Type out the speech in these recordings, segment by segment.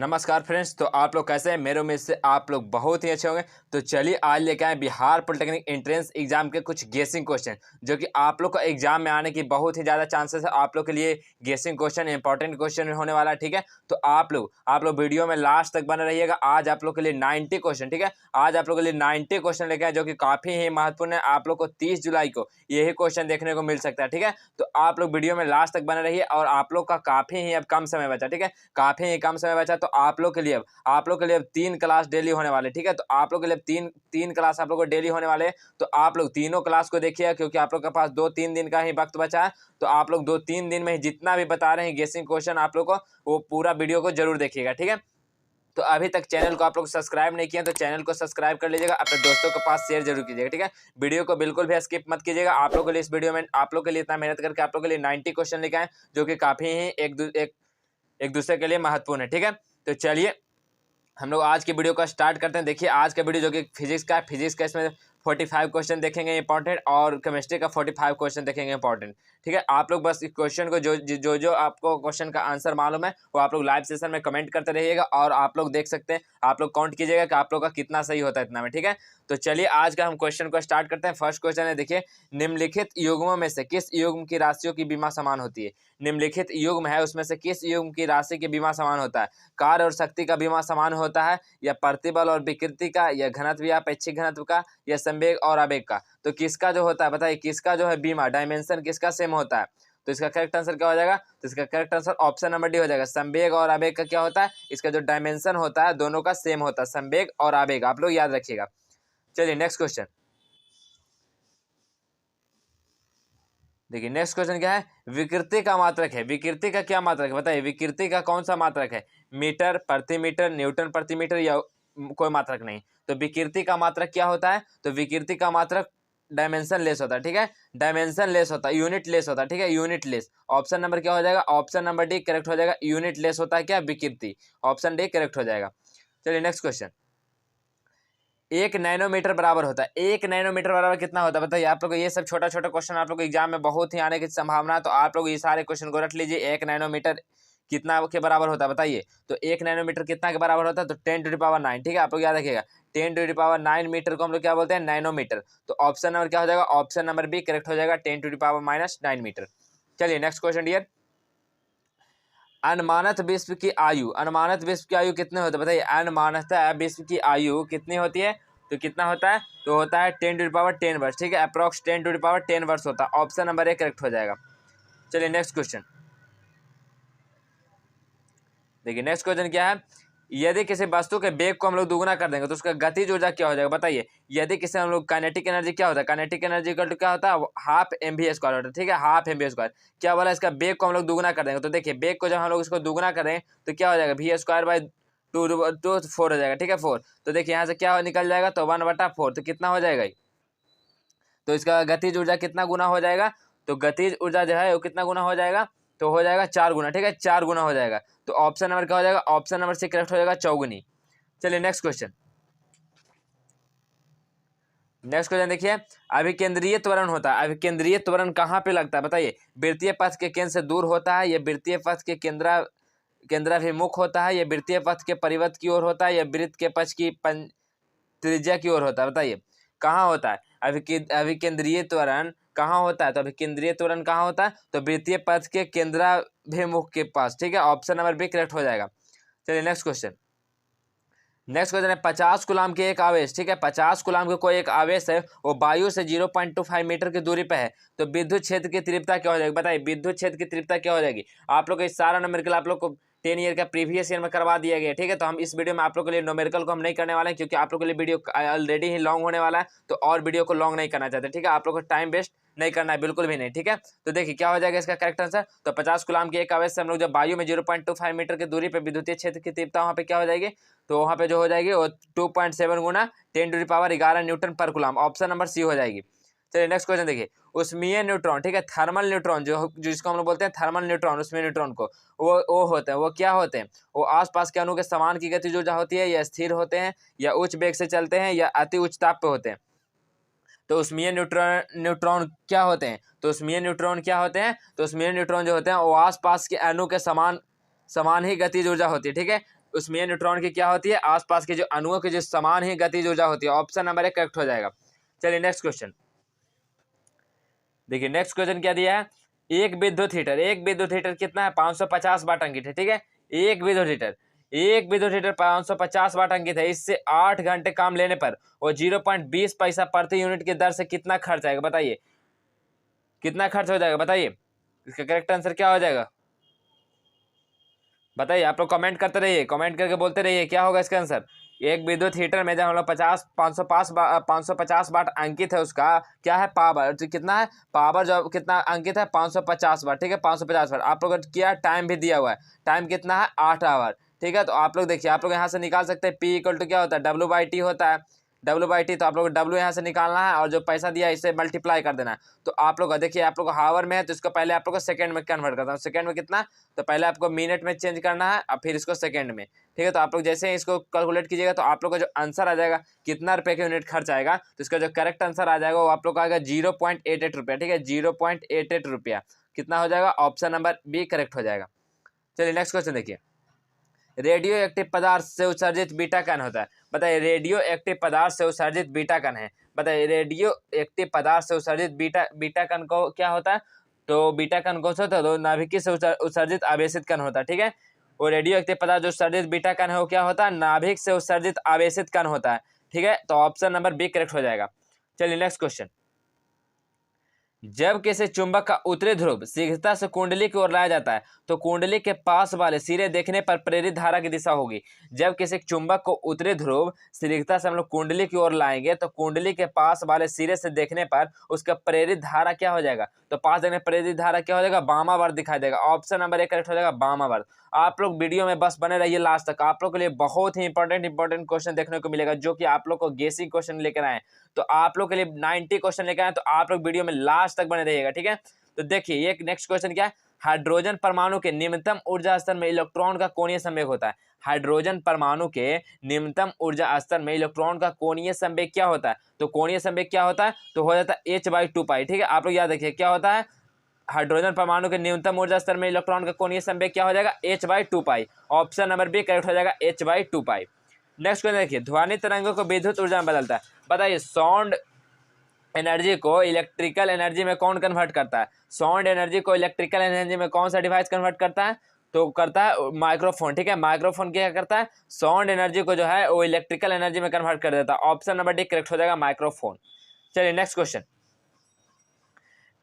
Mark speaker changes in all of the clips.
Speaker 1: नमस्कार फ्रेंड्स। तो आप लोग कैसे हैं? मेरे उम्मीद से आप लोग बहुत ही अच्छे होंगे। तो चलिए आज लेके आए बिहार पॉलिटेक्निक एंट्रेंस एग्जाम के कुछ गेसिंग क्वेश्चन, जो कि आप लोग को एग्जाम में आने की बहुत ही ज़्यादा चांसेस है। आप लोग के लिए गेसिंग क्वेश्चन इंपॉर्टेंट क्वेश्चन होने वाला है, ठीक है। तो आप लोग वीडियो में लास्ट तक बने रहिएगा। आज आप लोग के लिए 90 क्वेश्चन, ठीक है। आज आप लोग के लिए 90 क्वेश्चन लेके आए, जो कि काफ़ी ही महत्वपूर्ण है। आप लोग को 30 जुलाई को यही क्वेश्चन देखने को मिल सकता है, ठीक है। तो आप लोग वीडियो में लास्ट तक बने रहिए। और आप लोग का काफ़ी ही अब कम समय बचा, ठीक है, काफ़ी ही कम समय बचा। तो आप लोग के लिए अब 3 क्लास डेली होने वाले, ठीक है। तो आप लोग के लिए तीन क्लास आप लोग को डेली होने वाले हैं। तो आप लोग तीनों क्लास को देखिए, क्योंकि आप लोग के पास 2-3 दिन का ही वक्त बचा है। तो आप लोग 2-3 दिन में ही जितना भी बता रहे हैं गेसिंग क्वेश्चन आप लोग को, वो पूरा वीडियो को जरूर देखिएगा, ठीक है। तो अभी तक चैनल को आप लोग सब्सक्राइब नहीं किया तो चैनल को सब्सक्राइब कर लीजिएगा, अपने दोस्तों के पास शेयर जरूर कीजिएगा, ठीक है। वीडियो को बिल्कुल भी स्किप मत कीजिएगा। आप लोग के लिए इस वीडियो में आप लोग के लिए इतना मेहनत करके आप लोग के लिए 90 क्वेश्चन लेके आए, जो कि काफ़ी ही एक दूसरे के लिए महत्वपूर्ण है, ठीक है। तो चलिए हम लोग आज की वीडियो का स्टार्ट करते हैं। देखिए आज का वीडियो जो कि फिजिक्स का है, फिजिक्स का इसमें 45 क्वेश्चन देखेंगे इंपॉर्टेंट, और केमिस्ट्री का 45 क्वेश्चन देखेंगे इंपॉर्टेंट, ठीक है। आप लोग बस इस क्वेश्चन को जो आपको क्वेश्चन का आंसर मालूम है वो आप लोग लाइव सेशन में कमेंट करते रहिएगा, और आप लोग देख सकते हैं, आप लोग काउंट कीजिएगा कि आप लोग का कितना सही होता है इतना में, ठीक है। तो चलिए आज का हम क्वेश्चन को स्टार्ट करते हैं। फर्स्ट क्वेश्चन है, देखिए, निम्नलिखित युग्मों में से किस युग्म की राशियों की बीमा समान होती है। निम्नलिखित युग्म है, उसमें से किस युग्म की राशि की बीमा समान होता है। कार्य और शक्ति का बीमा समान होता है, या प्रतिबल और विकृति का, या घनत्व या अपेक्षित घनत्व का, या संवेग और आवेग का। तो किसका जो होता है, बताइए किसका जो है बीमा डायमेंशन किसका सेम होता है। तो इसका करेक्ट आंसर क्या हो जाएगा? तो इसका correct answer option number D हो जाएगा। संवेग और आवेग का क्या होता है? इसका जो डायमेंशन होता है दोनों का सेम होता है, संवेग और आवेग, आप लोग याद रखिएगा। चलिए नेक्स्ट क्वेश्चन देखिए। नेक्स्ट क्वेश्चन क्या है? विकृति का मात्रक है। विकृति का क्या मात्रक है, बताइए विकृति का कौन सा मात्रक है? मीटर, प्रति मीटर, न्यूटन प्रति मीटर, या कोई मात्रक नहीं। तो विकृति का मात्रक क्या होता है? तो विकृति का मात्रक डायमेंशन लेस होता है, ठीक है। डायमेंशन लेस होता है, यूनिट लेस होता है, ठीक है, यूनिट लेस। ऑप्शन नंबर क्या हो जाएगा? ऑप्शन नंबर डी करेक्ट हो जाएगा। यूनिट लेस होता है क्या? विकृति। ऑप्शन डी करेक्ट हो जाएगा। चलिए नेक्स्ट क्वेश्चन। 1 नैनोमीटर बराबर होता है। 1 नैनोमीटर बराबर कितना होता है, बताइए। आप लोग ये सब छोटा छोटा क्वेश्चन आप लोग एग्जाम में बहुत ही आने की संभावना है, तो आप लोग ये सारे क्वेश्चन को रख लीजिए। 1 नैनोमीटर कितना के बराबर होता है, बताइए। तो 1 नैनोमीटर कितना के बराबर होता है? तो 10⁹9, ठीक है, आप लोग याद रखिएगा। 10⁹9 मीटर को हम लोग क्या बोलते हैं? नैनोमीटर। तो ऑप्शन नंबर क्या हो जाएगा? ऑप्शन नंबर बी करेक्ट हो जाएगा, 10⁻⁻9 मीटर। चलिए नेक्स्ट क्वेश्चन डियर। अनुमानित विश्व की आयु, अनुमानित विश्व की आयु कितने होते हैं, बताइए। अनुमानित विश्व की आयु कितनी होती है? तो कितना होता है? तो होता है 10⁻10 वर्ष, ठीक है, अप्रॉक्स 10⁻10 वर्ष होता है। ऑप्शन नंबर ए करेक्ट हो जाएगा। चलिए नेक्स्ट क्वेश्चन देखिए। नेक्स्ट क्वेश्चन क्या है? यदि किसी वस्तु के वेग को हम लोग दुगुना कर देंगे तो उसका गतिज ऊर्जा क्या हो जाएगा, बताइए। यदि किसी हम लोग काइनेटिक एनर्जी क्या होता है? काइनेटिक एनर्जी इक्वल टू क्या होता है? हाफ mv स्क्वायर होता है, ठीक है, हाफ mv स्क्वायर। क्या बोला? इसका वेग को हम लोग दुगुना कर देंगे। तो देखिए वेग को जब हम लोग इसको दुगुना करें तो क्या हो जाएगा? v²/2 हो जाएगा, ठीक है, 4। तो देखिए यहाँ से क्या निकल जाएगा? तो 1/4। तो कितना हो जाएगा? तो इसका गतिज ऊर्जा कितना गुना हो जाएगा? तो गतिज ऊर्जा जो है वो कितना गुना हो जाएगा? तो हो जाएगा 4 गुना, ठीक है, 4 गुना हो जाएगा। तो ऑप्शन नंबर क्या हो जाएगा? ऑप्शन नंबर सी करेक्ट हो जाएगा, चौगुनी। चलिए नेक्स्ट क्वेश्चन। नेक्स्ट क्वेश्चन देखिए। अभिकेंद्रीय त्वरण होता है। अभिकेंद्रीय त्वरण कहाँ पे लगता है, बताइए। वृत्तीय पथ के केंद्र से दूर होता है, या वृत्तीय पथ के केंद्राभिमुख होता है, या वृत्तीय पथ के परिवर्त की ओर होता है, या वृत्त के पक्ष की त्रिज्या की ओर होता है, बताइए कहाँ होता है? अभिकेंद्रीय त्वरण कहाँ होता है? तो अभिकेंद्रीय त्वरण कहाँ होता है? तो वृत्तीय पथ के केंद्राभिमुख के पास, ठीक है, ऑप्शन नंबर बी करेक्ट हो जाएगा। चलिए नेक्स्ट क्वेश्चन। नेक्स्ट क्वेश्चन है 50 कूलाम के एक आवेश, ठीक है, 50 कूलाम के कोई एक आवेश है, वो वायु से 0.25 मीटर की दूरी पे है। तो विद्युत क्षेत्र की तीव्रता क्या हो जाएगी, बताइए। विद्युत क्षेत्र की तीव्रता क्या हो जाएगी? आप लोग को इस सारा नंबरिकल आप लोग को 10 ईयर का प्रीवियस ईयर में करवा दिया गया, ठीक है। तो हम इस वीडियो में आप लोग के लिए न्यूमेरिकल को हम नहीं करने वाले हैं, क्योंकि आप लोग के लिए वीडियो ऑलरेडी ही लॉन्ग होने वाला है, तो और वीडियो को लॉन्ग नहीं करना चाहते, ठीक है। आप लोग को टाइम वेस्ट नहीं करना है, बिल्कुल भी नहीं, ठीक है। तो देखिए क्या हो जाएगा इसका करेक्ट आंसर। तो 50 कूलाम के एक आवेश से हम लोग जब वायु में 0.25 मीटर की दूरी पे विद्युतीय क्षेत्र की तीव्रता वहाँ पे क्या हो जाएगी? तो वहाँ पे जो हो जाएगी वो 2.7 गुना 10⁻11 न्यूटन पर कूलाम। ऑप्शन नंबर सी हो जाएगी। चलिए नेक्स्ट क्वेश्चन देखिए। उष्मीय न्यूट्रॉन, ठीक है, थर्मल न्यूट्रॉन, जो जिसको हम लोग बोलते हैं थर्मल न्यूट्रॉन, उष्मीय न्यूट्रॉन को वो होते हैं, वो क्या होते हैं? वो आसपास के अणु के समान की गतिज ऊर्जा होती है, या स्थिर होते हैं, या उच्च वेग से चलते हैं, या अति उच्च ताप पे होते हैं। तो उष्मीय न्यूट्रॉन क्या होते हैं? तो उष्मीय न्यूट्रॉन क्या होते हैं? तो उष्मीय न्यूट्रॉन जो होते हैं वो आसपास के अणु के समान ही गतिज ऊर्जा होती है, ठीक है। उसमें न्यूट्रॉन की क्या होती है, आसपास के जो अणुओं की जो समान ही गतिज ऊर्जा होती है। ऑप्शन नंबर 1 करेक्ट हो जाएगा। चलिए नेक्स्ट क्वेश्चन देखिए। नेक्स्ट क्वेश्चन क्या दिया है, एक विद्युत हीटर कितना है, 550 वाट अंकित है। ठीक है, एक विद्युत हीटर 550 वाट अंकित है। इससे 8 घंटे काम लेने पर वो 0.20 पैसा प्रति यूनिट की दर से कितना खर्च आएगा, बताइए कितना खर्च हो जाएगा, बताइए इसका करेक्ट आंसर क्या हो जाएगा, बताइए। आप लोग कमेंट करते रहिए, कमेंट करके बोलते रहिए क्या होगा इसका आंसर। एक विद्युत हीटर में जब हम लोग 550 वाट अंकित है, उसका क्या है पावर, तो कितना है पावर जो कितना अंकित है 550 वाट। ठीक है, 550 वाट। आप लोग क्या टाइम भी दिया हुआ है, टाइम कितना है 8 आवर। ठीक है, तो आप लोग देखिए, आप लोग यहाँ से निकाल सकते हैं P इक्वल टू क्या होता है W/T होता है, W/T। तो आप लोग W यहाँ से निकालना है और जो पैसा दिया है इससे मल्टीप्लाई कर देना है। तो आप लोग देखिए, आप लोग हावर में है तो इसको पहले आप लोग को सेकंड में कन्वर्ट करता हूँ। सेकंड में कितना, तो पहले आपको मिनट में चेंज करना है और फिर इसको सेकंड में। ठीक है, तो आप लोग जैसे ही इसको कैलकुलेट कीजिएगा तो आप लोग का जो आंसर आ जाएगा कितना रुपये के यूनिट खर्च आएगा, तो इसका जो करेक्ट आंसर आ जाएगा वो आप लोग का आएगा 0.88 रुपया। ठीक है, 0.88 रुपया कितना हो जाएगा, ऑप्शन नंबर बी करेक्ट हो जाएगा। चलिए नेक्स्ट क्वेश्चन देखिए। रेडियो एक्टिव पदार्थ से उत्सर्जित बीटा कण होता है, बताइए रेडियो एक्टिव पदार्थ से उत्सर्जित बीटा कण है, बताइए रेडियो एक्टिव पदार्थ से उत्सर्जित बीटा कण को क्या होता है, तो बीटा कण कौन सा होता है, तो नाभिकीय से उत्सर्जित आवेशित कण होता है। ठीक है, वो रेडियो एक्टिव पदार्थ जो उत्सर्जित बीटा कण है वो क्या होता है, नाभिक से उत्सर्जित आवेशित कण होता है। ठीक है, तो ऑप्शन नंबर बी करेक्ट हो जाएगा। चलिए नेक्स्ट क्वेश्चन। जब किसी चुंबक का उत्तरी ध्रुव शीघ्रता से कुंडली की ओर लाया जाता है तो कुंडली के पास वाले सिरे देखने पर प्रेरित धारा की दिशा होगी। जब किसी चुंबक को उत्तरी ध्रुव शीघ्रता से हम लोग कुंडली की ओर लाएंगे तो कुंडली के पास वाले सिरे से देखने पर उसका प्रेरित धारा क्या हो जाएगा, तो पास देखने प्रेरित धारा क्या हो जाएगा, वामावर्त दिखाई देगा। ऑप्शन नंबर 1 करेक्ट हो जाएगा, वामावर्त। आप लोग वीडियो में बस बने रहिए लास्ट तक, आप लोग के लिए बहुत ही इंपॉर्टेंट क्वेश्चन देखने को मिलेगा जो कि आप लोग को गेसिंग क्वेश्चन लेकर आए। तो आप लोग के लिए 90 क्वेश्चन लेकर आए, तो आप लोग वीडियो में लास्ट तक बने रहिएगा। ठीक है, तो देखिए एक नेक्स्ट क्वेश्चन क्या है, हाइड्रोजन परमाणु के निम्नतम ऊर्जा स्तर में इलेक्ट्रॉन का कोणीय संवेग होता है। हाइड्रोजन परमाणु के निम्नतम ऊर्जा स्तर में इलेक्ट्रॉन का कोणीय संवेग क्या होता है, तो कोणीय संवेग क्या होता है, तो हो जाता है h/2π। ठीक है, आप लोग याद रखिए क्या होता है, हाइड्रोजन परमाणु के न्यूनतम ऊर्जा स्तर में इलेक्ट्रॉन का कोणीय संवेग क्या हो जाएगा, h/2π। Option number B correct हो जाएगा, h/2π। नेक्स्ट क्वेश्चन देखिए, ध्वनि तरंगों को विद्युत ऊर्जा में बदलता है, बताइए साउंड एनर्जी को इलेक्ट्रिकल एनर्जी में कौन कन्वर्ट करता है, साउंड एनर्जी को इलेक्ट्रिकल एनर्जी में कौन सा डिवाइस कन्वर्ट करता है, तो करता है माइक्रोफोन। ठीक है, माइक्रोफोन क्या करता है, साउंड एनर्जी को जो है वो इलेक्ट्रिकल एनर्जी में कन्वर्ट कर देता है। ऑप्शन नंबर डी करेक्ट हो जाएगा, माइक्रोफोन। चलिए नेक्स्ट क्वेश्चन।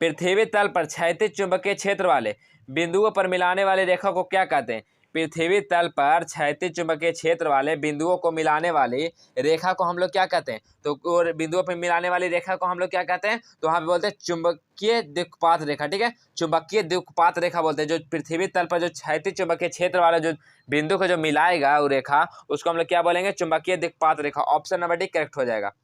Speaker 1: पृथ्वी तल पर क्षैतिज चुंबकीय क्षेत्र वाले बिंदुओं पर मिलाने वाली रेखा को क्या कहते हैं, पृथ्वी तल पर क्षैतिज चुंबकीय क्षेत्र वाले बिंदुओं को मिलाने वाली रेखा को हम लोग क्या कहते हैं, तो बिंदुओं पर मिलाने वाली रेखा को हम लोग क्या कहते हैं, तो वहाँ पे बोलते हैं चुंबकीय दिक्पात रेखा। ठीक है, चुंबकीय दिक्पात रेखा बोलते हैं। जो पृथ्वी तल पर जो क्षैतिज चुंबकीय क्षेत्र वाला जो बिंदु को जो मिलाएगा वो रेखा, उसको हम लोग क्या बोलेंगे, चुंबकीय दिक्पात रेखा। ऑप्शन नंबर डी करेक्ट हो जाएगा।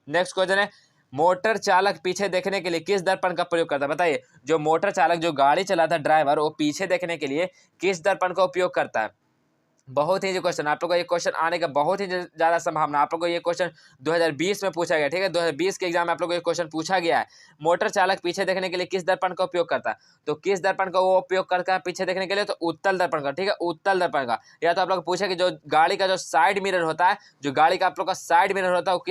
Speaker 1: नेक्स्ट क्वेश्चन है, मोटर चालक पीछे देखने के लिए किस दर्पण का प्रयोग करता है, बताइए जो मोटर चालक जो गाड़ी चलाता है ड्राइवर, वो पीछे देखने के लिए किस दर्पण का उपयोग करता है। बहुत ही जो क्वेश्चन आप लोग को ये क्वेश्चन आने का बहुत ही ज़्यादा संभावना। आप लोग को ये क्वेश्चन 2020 में पूछा गया। ठीक है, 2020 के एग्जाम में आप लोग को ये क्वेश्चन पूछा गया है, मोटर चालक पीछे देखने के लिए किस दर्पण का उपयोग करता है, तो किस दर्पण का वो उपयोग करता है पीछे देखने के लिए, तो उत्तल दर्पण का। ठीक है, उत्तल दर्पण का। या तो आप लोग पूछे कि जो गाड़ी का जो साइड मिरर होता है, जो गाड़ी का आप लोग का साइड मिरर होता है वो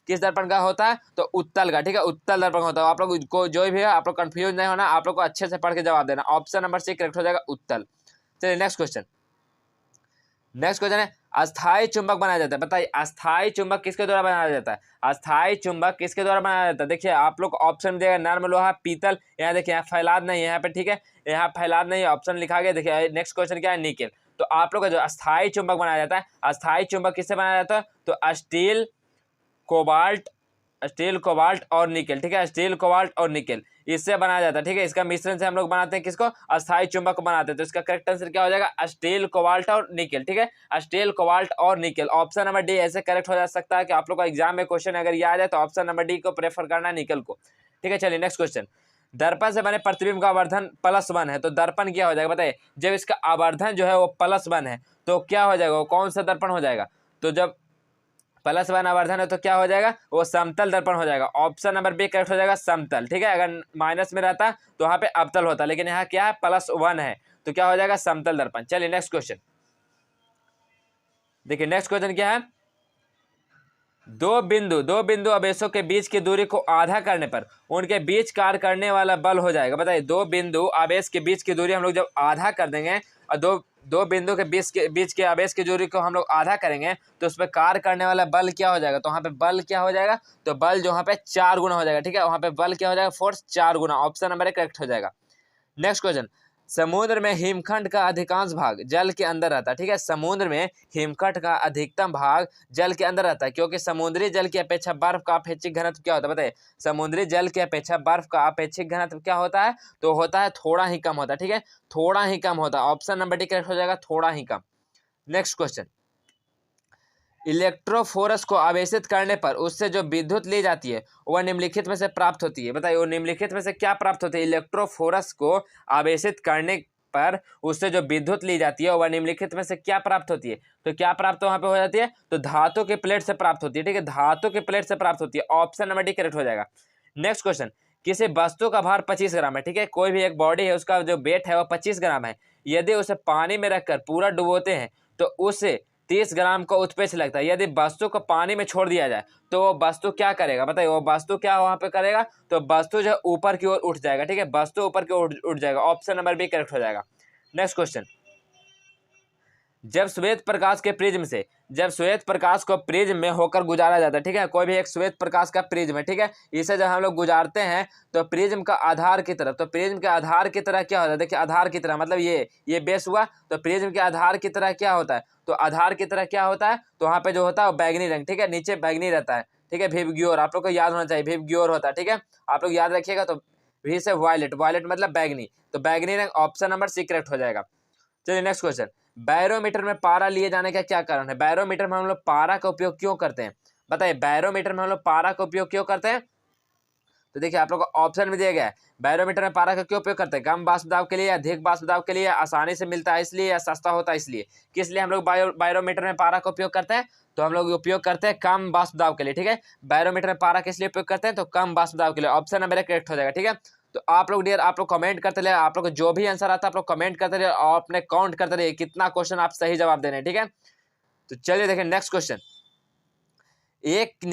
Speaker 1: किस दर्पण का होता है, तो उत्तल का। ठीक है, उत्तल दर्पण होता है। आप लोग को जो भी है आप लोग कंफ्यूज नहीं होना, आप लोग को अच्छे से पढ़ के जवाब देना। ऑप्शन नंबर सी करेक्ट हो जाएगा, उत्तल। चलिए नेक्स्ट क्वेश्चन। नेक्स्ट क्वेश्चन है, अस्थायी चुंबक बनाया जाता है, बताइए अस्थायी चुंबक किसके द्वारा बनाया जाता है, अस्थायी चुंबक किसके द्वारा बनाया जाता है। देखिए आप लोग ऑप्शन दिएगा, नर्म लोहा, पीतल, यहाँ देखिए यहाँ फैलाद नहीं है यहाँ पे। ठीक है, यहाँ फैलाद नहीं है, ऑप्शन लिखा गया। देखिए नेक्स्ट क्वेश्चन क्या है, निकेल। तो आप लोग का जो अस्थायी चुंबक बनाया जाता है, अस्थायी चुंबक किससे बनाया जाता है, तो स्टील, कोबाल्ट और निकेल। ठीक है, स्टील, कोबाल्ट और निकेल, इससे बनाया जाता है। ठीक है, इसका मिश्रण से हम लोग बनाते हैं किसको, अस्थायी चुंबक को बनाते हैं। तो इसका करेक्ट आंसर क्या हो जाएगा, स्टील, कोबाल्ट और निकेल। ठीक है, स्टील, कोबाल्ट और निकेल। ऑप्शन नंबर डी ऐसे करेक्ट हो जा सकता है कि आप लोग का एग्जाम में क्वेश्चन अगर याद है तो ऑप्शन नंबर डी को प्रेफर करना है, निकेल को। ठीक है, चलिए नेक्स्ट क्वेश्चन। दर्पण से बने प्रतिबिंब का आवर्धन +1 है, तो दर्पण क्या हो जाएगा, बताइए जब इसका आवर्धन जो है वो +1 है तो क्या हो जाएगा, वो कौन सा दर्पण हो जाएगा, तो जब +1 आवर्धन है तो क्या हो जाएगा, वो समतल दर्पण हो जाएगा। ऑप्शन नंबर बी करेक्ट हो जाएगा, समतल। ठीक है, अगर माइनस में रहता तो वहाँ पे अवतल होता, लेकिन यहाँ क्या है +1 है तो क्या हो जाएगा, समतल दर्पण। चलिए नेक्स्ट क्वेश्चन। देखिए नेक्स्ट क्वेश्चन क्या है, दो बिंदु आवेशों के बीच की दूरी को आधा करने पर उनके बीच कार्य करने वाला बल हो जाएगा। बताइए, दो बिंदु आवेश के बीच की दूरी हम लोग जब आधा कर देंगे और दो बिंदु के बीच के आवेश की दूरी को हम लोग आधा करेंगे तो उस पर कार्य करने वाला बल क्या हो जाएगा। तो वहाँ पे बल क्या हो जाएगा, तो बल जो वहाँ पे 4 गुना हो जाएगा। ठीक है, वहाँ पे बल क्या हो जाएगा, फोर्स 4 गुना। ऑप्शन नंबर 1 करेक्ट हो जाएगा। नेक्स्ट क्वेश्चन, समुद्र में हिमखंड का अधिकांश भाग जल के अंदर रहता है। ठीक है, समुद्र में हिमखंड का अधिकतम भाग जल के अंदर रहता है, क्योंकि समुद्री जल की अपेक्षा बर्फ का अपेक्षिक घनत्व क्या होता है। बताइए, समुद्री जल की अपेक्षा बर्फ का अपेक्षिक घनत्व क्या होता है, तो होता है थोड़ा ही कम होता है। ठीक है, थोड़ा ही कम होता है। ऑप्शन नंबर डी करेक्ट हो जाएगा, थोड़ा ही कम। नेक्स्ट क्वेश्चन, इलेक्ट्रोफोरस को आवेशित करने पर उससे जो विद्युत ली जाती है वह निम्नलिखित में से प्राप्त होती है। बताइए, वो निम्नलिखित में से क्या प्राप्त होती है। इलेक्ट्रोफोरस को आवेशित करने पर उससे जो विद्युत ली जाती है वह निम्नलिखित में से क्या प्राप्त होती है। तो क्या प्राप्त वहां पे हो जाती है, तो धातु के प्लेट से प्राप्त होती है। ठीक है, धातु के प्लेट से प्राप्त होती है। ऑप्शन नंबर डी करेक्ट हो जाएगा। नेक्स्ट क्वेश्चन, किसी वस्तु का भार 25 ग्राम है। ठीक है, कोई भी एक बॉडी है, उसका जो वेट है वह 25 ग्राम है। यदि उसे पानी में रखकर पूरा डुबोते हैं तो उसे 30 ग्राम का उत्प्रेरक लगता है। यदि वस्तु को पानी में छोड़ दिया जाए तो वो वस्तु क्या करेगा। बताइए, वो वस्तु क्या वहां पे करेगा, तो वस्तु जो ऊपर की ओर उठ जाएगा। ठीक है, वस्तु ऊपर की ओर उठ जाएगा। ऑप्शन नंबर बी करेक्ट हो जाएगा। नेक्स्ट क्वेश्चन, जब श्वेत प्रकाश को प्रिज्म में होकर गुजारा जाता है। ठीक है, कोई भी एक श्वेत प्रकाश का प्रिज्म है। ठीक है, इसे जब हम लोग गुजारते हैं तो प्रिज्म का आधार की तरफ, तो प्रिज्म के आधार की तरह क्या होता है। देखिए, आधार की तरह मतलब ये बेस हुआ, तो प्रिज्म के आधार की तरह क्या होता है, तो आधार की तरह क्या होता है, तो वहाँ पे जो होता है वो बैगनी रंग। ठीक है, नीचे बैगनी रहता है। ठीक है, विबग्योर आप लोग को याद होना चाहिए, विबग्योर होता है। ठीक है, आप लोग याद रखिएगा। तो वी से वायलेट, वायलेट मतलब बैगनी, तो बैगनी रंग। ऑप्शन नंबर सी करेक्ट हो जाएगा। चलिए नेक्स्ट क्वेश्चन, बैरोमीटर में पारा लिए जाने का क्या कारण है। बैरोमीटर में हम लोग पारा का उपयोग क्यों करते हैं। बताइए, बैरोमीटर में हम लोग पारा का उपयोग क्यों करते हैं। तो देखिए, आप लोग को ऑप्शन में दिया गया है, बैरोमीटर में पारा का क्यों उपयोग करते हैं। कम वाष्प दाब के लिए, अधिक वाष्प दाब के लिए, आसानी से मिलता है इसलिए, या सस्ता होता है इसलिए। किस लिए हम लोग बैरोमीटर में पारा का उपयोग करते हैं, तो हम लोग उपयोग करते हैं कम वाष्प दाब के लिए। ठीक है, बैरोमीटर में पारा किस लिए उपयोग करते हैं, तो कम वाष्प दाब के लिए। ऑप्शन नंबर करेक्ट हो जाएगा। ठीक है, तो आप लोग डियर, आप लोग कमेंट करते रहिए, आप लोग को जो भी आंसर आता है आप लोग कमेंट करते रहिए और अपने काउंट करते रहिए कितना क्वेश्चन आप सही जवाब दे रहे हैं। ठीक है, तो चलिए देखें नेक्स्ट क्वेश्चन, एक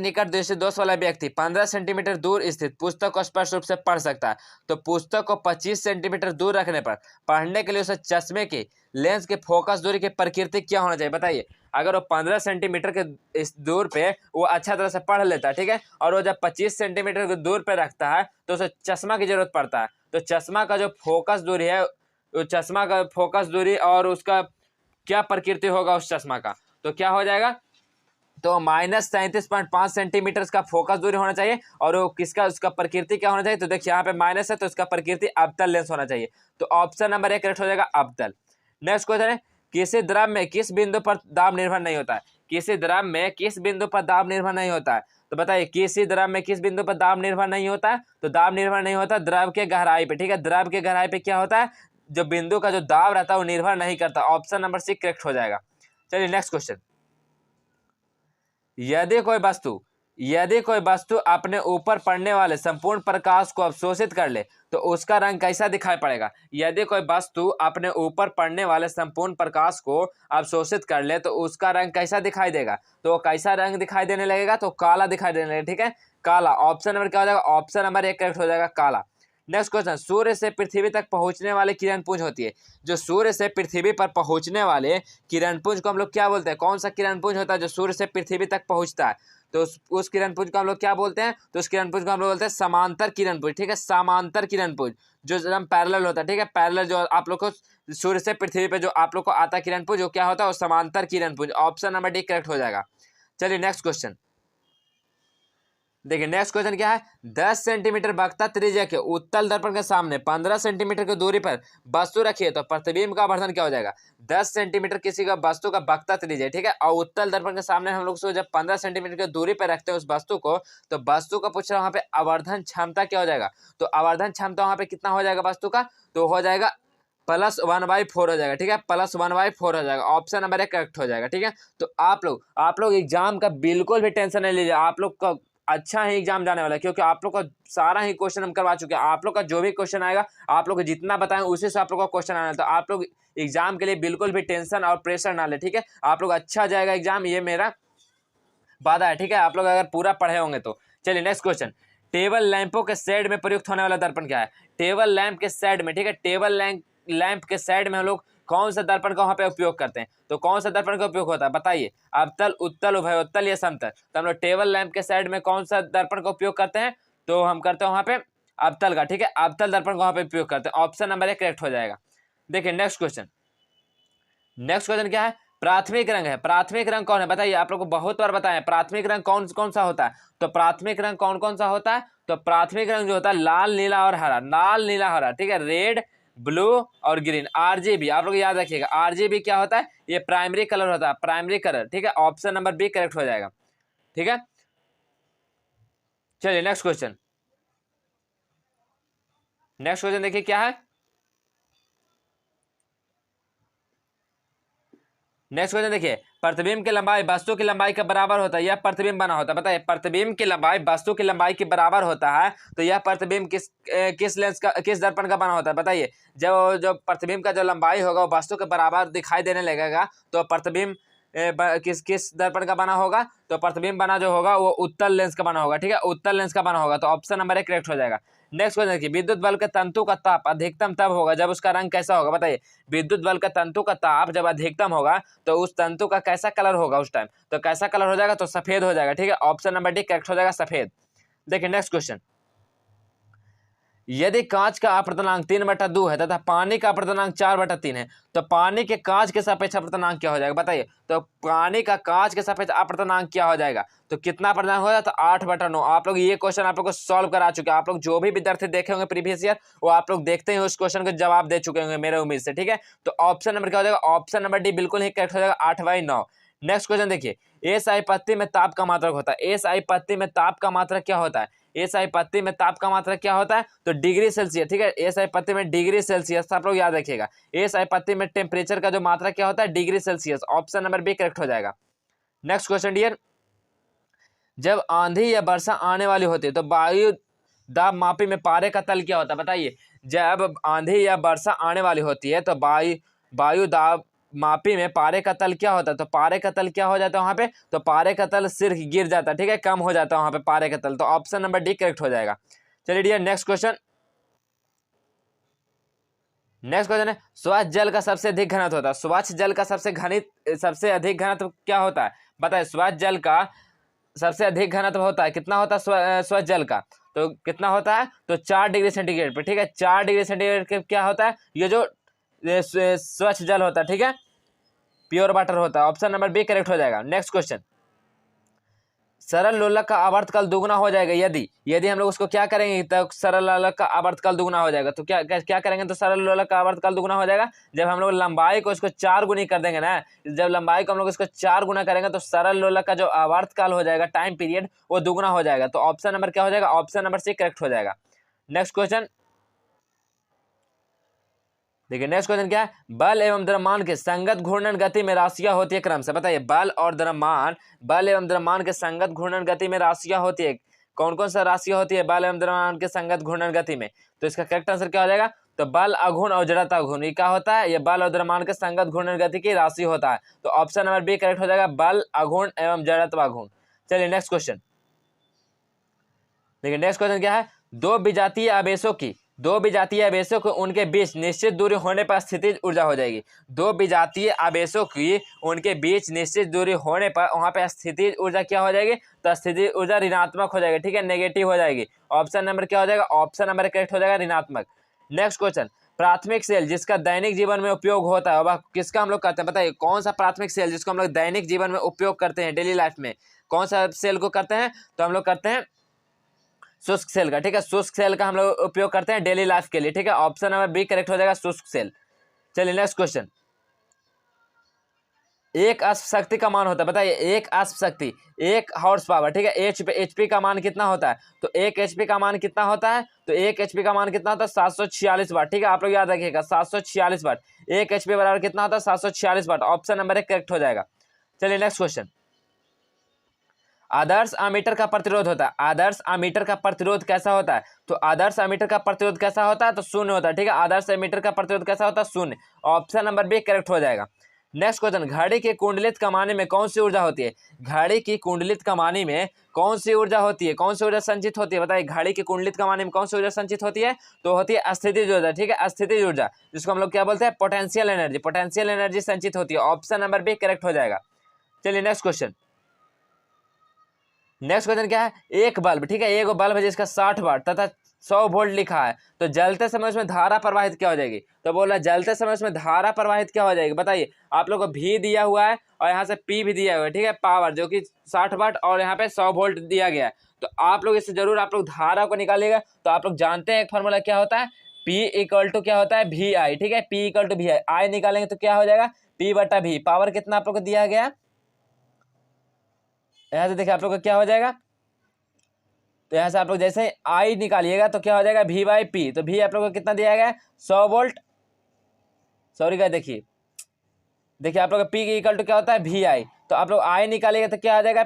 Speaker 1: निकट दृष्टि दोष वाला व्यक्ति 15 सेंटीमीटर दूर स्थित पुस्तक को स्पष्ट रूप से पढ़ सकता है। तो पुस्तक को 25 सेंटीमीटर दूर रखने पर पढ़ने के लिए उसे चश्मे के लेंस के फोकस दूरी की प्रकृति क्या होना चाहिए। बताइए, अगर वो 15 सेंटीमीटर के इस दूर पे वो अच्छा तरह से पढ़ लेता है। ठीक है, और वो जब 25 सेंटीमीटर के दूर पे रखता है तो उसे चश्मा की जरूरत पड़ता है। तो चश्मा का जो फोकस दूरी है, चश्मा का फोकस दूरी और उसका क्या प्रकृति होगा उस चश्मा का, तो क्या हो जाएगा, तो -37.5 सेंटीमीटर का फोकस दूरी होना चाहिए। और वो किसका, उसका प्रकृति क्या होना चाहिए, तो देखिए यहाँ पे माइनस है तो इसका प्रकृति अवतल लेंस होना चाहिए। तो ऑप्शन नंबर 1 करेक्ट हो जाएगा, अवतल। नेक्स्ट क्वेश्चन है, किसी द्रव में किस बिंदु पर दाब निर्भर नहीं होता है। किसी द्रव में किस बिंदु पर दाब निर्भर नहीं होता है, तो बताइए, किसी द्रव में किस बिंदु पर दाब निर्भर नहीं होता है, तो दाब निर्भर नहीं होता द्रव के गहराई पे। ठीक है, द्रव के गहराई पे क्या होता है, जो बिंदु का जो दाब रहता है वो निर्भर नहीं करता। ऑप्शन नंबर सी करेक्ट हो जाएगा। चलिए नेक्स्ट क्वेश्चन, यदि कोई वस्तु अपने ऊपर पड़ने वाले संपूर्ण प्रकाश को अवशोषित कर ले तो उसका रंग कैसा दिखाई पड़ेगा। यदि कोई वस्तु अपने ऊपर पड़ने वाले संपूर्ण प्रकाश को अवशोषित कर ले तो उसका रंग कैसा दिखाई देगा, तो कैसा रंग दिखाई देने लगेगा, तो काला दिखाई देने लगेगा। ठीक है, काला। ऑप्शन नंबर क्या हो जाएगा, ऑप्शन नंबर 1 करेक्ट हो जाएगा, काला। नेक्स्ट क्वेश्चन, सूर्य से पृथ्वी तक पहुंचने वाले किरण पुंज होती है। जो सूर्य से पृथ्वी पर पहुंचने वाले किरण पुंज को हम लोग क्या बोलते हैं, कौन सा किरण पुंज होता है जो सूर्य से पृथ्वी तक पहुंचता है, तो उस किरण पुंज को हम लोग क्या बोलते हैं, तो उस किरण पुंज को हम लोग बोलते हैं समांतर किरण पुंज। ठीक है, समांतर किरण पुंज जो एकदम पैरेलल होता है। ठीक है, पैरेलल जो आप लोग को सूर्य से पृथ्वी पे जो आप लोग को आता है किरण पुंज, जो क्या होता है वो समांतर किरण पुंज। ऑप्शन नंबर डी करेक्ट हो जाएगा। चलिए नेक्स्ट क्वेश्चन देखिए, नेक्स्ट क्वेश्चन क्या है, 10 सेंटीमीटर वक्रता त्रिज्या के उत्तल दर्पण के सामने 15 सेंटीमीटर की दूरी पर वस्तु रखिए तो प्रतिबिंब का आवर्धन क्या हो जाएगा। 10 सेंटीमीटर किसी का वस्तु का वक्रता त्रिज्या, ठीक है, और उत्तल दर्पण के सामने हम लोग उसको जब 15 सेंटीमीटर की दूरी पर रखते हैं उस वस्तु को, तो वस्तु का पूछ रहा है वहाँ पे आवर्धन क्षमता क्या हो जाएगा। तो आवर्धन क्षमता वहाँ पे कितना हो जाएगा वस्तु का, तो हो जाएगा +1/4 हो जाएगा। ठीक है, +1/4 हो जाएगा। ऑप्शन नंबर 1 करेक्ट हो जाएगा। ठीक है, तो आप लोग एग्जाम का बिल्कुल भी टेंशन नहीं लीजिए। आप लोग का अच्छा ही एग्जाम जाने वाला है, क्योंकि आप लोग का सारा ही क्वेश्चन हम करवा चुके हैं। आप लोग का जो भी क्वेश्चन आएगा, आप लोग को जितना बताएं उसी से आप लोग का क्वेश्चन आना है। तो आप लोग एग्जाम के लिए बिल्कुल भी टेंशन और प्रेशर ना ले, ठीक है। आप लोग अच्छा जाएगा एग्जाम, ये मेरा वादा है, ठीक है, आप लोग अगर पूरा पढ़े होंगे तो। चलिए नेक्स्ट क्वेश्चन, टेबल लैंपों के साइड में प्रयुक्त होने वाला दर्पण क्या है? टेबल लैंप के साइड में, ठीक है, टेबल लैंप के साइड में हम लोग कौन सा दर्पण का वहां पे उपयोग करते हैं? तो कौन सा दर्पण का उपयोग होता है बताइए? अवतल, उत्तल, उभयोत्तल या समतल? तो हम लोग टेबल लैंप के साइड में कौन सा दर्पण का उपयोग करते हैं? तो हम करते हैं वहां पे अवतल का, ठीक है, अवतल दर्पण का वहां पे उपयोग करते हैं। ऑप्शन नंबर 1 करेक्ट हो जाएगा। देखिए नेक्स्ट क्वेश्चन, नेक्स्ट क्वेश्चन क्या है? प्राथमिक रंग है, प्राथमिक रंग कौन है बताइए? आप लोग को बहुत बार बताया प्राथमिक रंग कौन कौन सा होता है। तो प्राथमिक रंग कौन कौन सा होता है? तो प्राथमिक रंग जो होता है लाल, नीला और हरा, लाल, नीला, हरा, ठीक है, रेड, ब्लू और ग्रीन, आरजीबी। आप लोग याद रखिएगा, आरजीबी क्या होता है? ये प्राइमरी कलर होता है, प्राइमरी कलर, ठीक है। ऑप्शन नंबर बी करेक्ट हो जाएगा, ठीक है। चलिए नेक्स्ट क्वेश्चन, नेक्स्ट क्वेश्चन देखिए क्या है। नेक्स्ट क्वेश्चन देखिए, प्रतिबिंब की लंबाई वस्तु की लंबाई के बराबर होता है, यह प्रतिबिंब बना होता है। बताइए, प्रतिबिंब की लंबाई वस्तु की लंबाई के बराबर होता है, तो यह प्रतिबिंब किस लेंस का, किस दर्पण का बना होता है? बताइए, जब जो प्रतिबिंब का जो लंबाई होगा वो वस्तु के बराबर दिखाई देने लगेगा, तो प्रतिबिंब किस किस दर्पण का बना होगा? तो प्रतिबिंब बना जो होगा वो उत्तल लेंस का बना होगा, ठीक है, उत्तल लेंस का बना होगा। तो ऑप्शन नंबर 1 करेक्ट हो जाएगा। नेक्स्ट क्वेश्चन देखिए, विद्युत बल्ब के तंतु का ताप अधिकतम तब होगा जब उसका रंग कैसा होगा? बताइए, विद्युत बल्ब का तंतु का ताप जब अधिकतम होगा तो उस तंतु का कैसा कलर होगा उस टाइम? तो कैसा कलर हो जाएगा? तो सफेद हो जाएगा, ठीक है। ऑप्शन नंबर डी करेक्ट हो जाएगा, सफेद। देखिए नेक्स्ट क्वेश्चन, यदि कांच का अपर्तनांक 3/2 है तथा पानी का अपर्तनांक 4/3 है, तो पानी के कांच के सापेक्ष अपर्तनांक क्या हो जाएगा? बताइए, तो पानी का कांच के सापेक्ष अपर्तनांक क्या हो जाएगा? तो कितना अपर्तनांक हो जाएगा? तो 8/9। आप लोग ये क्वेश्चन आप लोग को सॉल्व करा चुके हैं। आप लोग जो भी विद्यार्थी देखे होंगे प्रीवियस ईयर, वो आप लोग देखते ही उस क्वेश्चन का जवाब दे चुके होंगे मेरे उम्मीद से, ठीक है। तो ऑप्शन नंबर क्या हो जाएगा? ऑप्शन नंबर डी बिल्कुल ही करेक्ट हो जाएगा, 8/9। नेक्स्ट क्वेश्चन देखिए, एसआई पत्ती में ताप का मात्रक होता है। एसआई पत्ती में ताप का मात्रक क्या होता है? एसआई पत्ती में ताप का मात्रक क्या होता है? तो डिग्री सेल्सियस, ठीक है। एसआई पत्ती में डिग्री सेल्सियस, आप लोग याद रखिएगा। एसआई पत्ती में टेम्परेचर का जो मात्रक क्या होता है? Degree Celsius. Option number B correct हो जाएगा। नेक्स्ट क्वेश्चन डियर, जब आंधी या वर्षा आने वाली होती है तो वायु दाब मापी में पारे का तल क्या होता है? बताइए, जब आंधी या वर्षा आने वाली होती है तो वायु दाब मापी में पारे का तल क्या होता है? तो पारे का तल क्या हो जाता है वहां पे? तो पारे का तल सिर्फ गिर जाता है, ठीक है, कम हो जाता है वहां पे पारे का तल। तो ऑप्शन नंबर डी करेक्ट हो जाएगा। चलिए dear next question, next question है, स्वच्छ जल का सबसे अधिक घनत्व होता है। स्वच्छ जल का सबसे अधिक घनत्व क्या होता है? बताइए, स्वच्छ जल का सबसे अधिक घनत्व होता है, कितना होता है स्वच्छ जल का? तो कितना होता है? तो 4 डिग्री सेंटीग्रेड पे, ठीक है, 4 डिग्री सेंटीग्रेड के क्या होता है? ये जो स्वच्छ जल होता है, ठीक है, प्योर वाटर होता है। ऑप्शन नंबर बी करेक्ट हो जाएगा। नेक्स्ट क्वेश्चन, सरल लोलक का आवर्तकाल दुगुना हो जाएगा यदि यदि हम लोग उसको क्या करेंगे तो सरल लोलक का आवर्तकाल दुगुना हो जाएगा। तो क्या क्या करेंगे? तो सरल लोलक का आवर्तकाल दुगुना हो जाएगा जब हम लोग लंबाई को इसको 4 गुनी कर देंगे ना। जब लंबाई को हम लोग इसको 4 गुना करेंगे तो सरल लोलक का जो आवर्तकाल हो जाएगा, टाइम पीरियड, वो दुगुना हो जाएगा। तो ऑप्शन नंबर क्या हो जाएगा? ऑप्शन नंबर सी करेक्ट हो जाएगा। नेक्स्ट क्वेश्चन देखिए, नेक्स्ट क्वेश्चन क्या है? बल एवं द्रव्यमान के संगत घूर्णन गति में राशियां होती है क्रम से। बताइए, बल एवं द्रव्यमान के संगत घूर्णन गति में राशियां होती है। कौन कौन सा राशियां होती है बल एवं द्रव्यमान के संगत घूर्णन गति में? तो इसका करेक्ट आंसर क्या हो जाएगा? तो बल अघूर्ण और जड़ता घूर्ण, ये क्या होता है? ये बल और द्रव्यमान के संगत घूर्णन गति की राशि होता है। तो ऑप्शन नंबर बी करेक्ट हो जाएगा, बल अघूर्ण एवं जड़त्व घूर्ण। चलिए नेक्स्ट क्वेश्चन देखिए, नेक्स्ट क्वेश्चन क्या है? दो विजातीय आवेशों को उनके बीच निश्चित दूरी होने पर स्थितिज ऊर्जा हो जाएगी। दो विजातीय आवेशों की उनके बीच निश्चित दूरी होने पर वहां पे स्थितिज ऊर्जा क्या हो जाएगी? तो स्थितिज ऊर्जा ऋणात्मक हो जाएगी, ठीक है, नेगेटिव हो जाएगी। ऑप्शन नंबर क्या हो जाएगा? ऑप्शन नंबर करेक्ट हो जाएगा, ऋणात्मक। नेक्स्ट क्वेश्चन, प्राथमिक सेल जिसका दैनिक जीवन में उपयोग होता है वह किसका हम लोग करते हैं? बताइए, कौन सा प्राथमिक सेल जिसको हम लोग दैनिक जीवन में उपयोग करते हैं, डेली लाइफ में कौन सा सेल को करते हैं? तो हम लोग करते हैं शुष्क सेल का, ठीक है, शुष्क सेल का हम लोग उपयोग करते हैं डेली लाइफ के लिए, ठीक है। ऑप्शन नंबर बी करेक्ट हो जाएगा, शुष्क सेल। चलिए नेक्स्ट क्वेश्चन, एक अश्व शक्ति का मान होता है। बताइए, एक अश्व शक्ति, 1 हॉर्स पावर, ठीक है, एचपी का मान कितना होता है? तो 1 एचपी का मान कितना होता है? तो 1 एचपी का मान कितना होता है? 746 वाट, ठीक है, आप लोग याद रखिएगा, 746 वाट। 1 एचपी बराबर कितना होता है? 746 वाट। ऑप्शन नंबर 1 करेक्ट हो जाएगा। चलिए नेक्स्ट क्वेश्चन, आदर्श अमीटर का प्रतिरोध होता है। आदर्श अमीटर का प्रतिरोध कैसा होता है? तो आदर्श अमीटर का प्रतिरोध कैसा होता है? तो शून्य होता है। ठीक है, आदर्श अमीटर का प्रतिरोध कैसा होता है? शून्य। ऑप्शन नंबर बी करेक्ट हो जाएगा। नेक्स्ट क्वेश्चन, घड़ी की कुंडलित कमानी में कौन सी ऊर्जा होती है? घड़ी की कुंडलित कमानी में कौन सी ऊर्जा होती है? कौन सी ऊर्जा संचित होती है? बताइए, घड़ी की कुंडलित कमानी में कौन सी ऊर्जा संचित होती है? तो होती है स्थितिज ऊर्जा। ठीक है, स्थितिज ऊर्जा, जिसको हम लोग क्या बोलते हैं? Potential energy. पोटेंशियल एनर्जी संचित होती है। ऑप्शन नंबर बी करेक्ट हो जाएगा। चलिए नेक्स्ट क्वेश्चन। नेक्स्ट क्वेश्चन क्या है? एक बल्ब, ठीक है, एक बल्ब है जिसका 60 वाट तथा 100 वोल्ट लिखा है, तो जलते समय उसमें धारा प्रवाहित क्या हो जाएगी? तो बोला जलते समय उसमें धारा प्रवाहित क्या हो जाएगी? बताइए। आप लोग को भी दिया हुआ है और यहाँ से पी भी दिया हुआ है। ठीक है, पावर जो कि 60 वाट और यहाँ पे 100 वोल्ट दिया गया है। तो आप लोग इससे जरूर आप लोग धारा को निकालिएगा। तो आप लोग जानते हैं एक फॉर्मूला क्या होता है? P इक्वल टू क्या होता है? वी आई। ठीक है, P इक्वल टू वी आई। आई निकालेंगे तो क्या हो जाएगा? P बटा वी। पावर कितना आप लोग को दिया गया? यहाँ से देखिए आप लोग को क्या हो जाएगा? तो यहाँ से आप लोग जैसे आई निकालिएगा तो क्या हो जाएगा? V by P. तो भी आप लोग को कितना दिया गया है? 100 वोल्ट। सॉरी का देखिए आप लोग का पी इक्वल टू क्या होता है? वी आई। तो आप लोग आई निकालिएगा तो क्या आ जाएगा?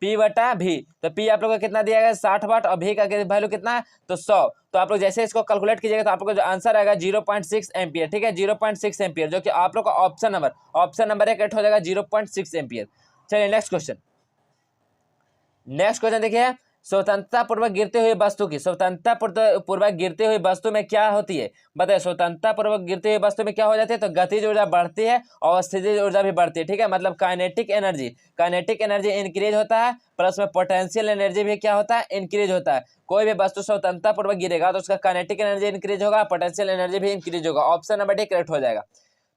Speaker 1: पी बटा भी। तो पी आप लोग को कितना दिया गया? 60 वाट। और भी का वैल्यू कितना है? तो 100। तो आप लोग जैसे इसको कैलकुलेट कीजिएगा तो आप लोग को जो आंसर आएगा 0.6 एम्पियर। ठीक है, 0.6 एम्पियर, जो कि आप लोग का ऑप्शन नंबर 1 हो जाएगा 0.6 एम्पियर। चलिए नेक्स्ट क्वेश्चन। नेक्स्ट क्वेश्चन देखिए, स्वतंत्रता पूर्वक गिरते हुए वस्तु की, स्वतंत्रता पूर्वक गिरते हुए वस्तु में क्या होती है? बताइए, स्वतंत्रता पूर्वक गिरते हुए वस्तु में क्या हो जाती है? तो गतिज ऊर्जा बढ़ती है और स्थितिज ऊर्जा भी बढ़ती है। ठीक है, मतलब काइनेटिक एनर्जी इंक्रीज होता है, प्लस में पोटेंशियल एनर्जी भी क्या होता है? इंक्रीज होता है। कोई भी वस्तु स्वतंत्रता पूर्वक गिरेगा तो उसका काइनेटिक एनर्जी इंक्रीज होगा, पोटेंशियल एनर्जी भी इंक्रीज होगा। ऑप्शन नंबर डी करेक्ट हो जाएगा।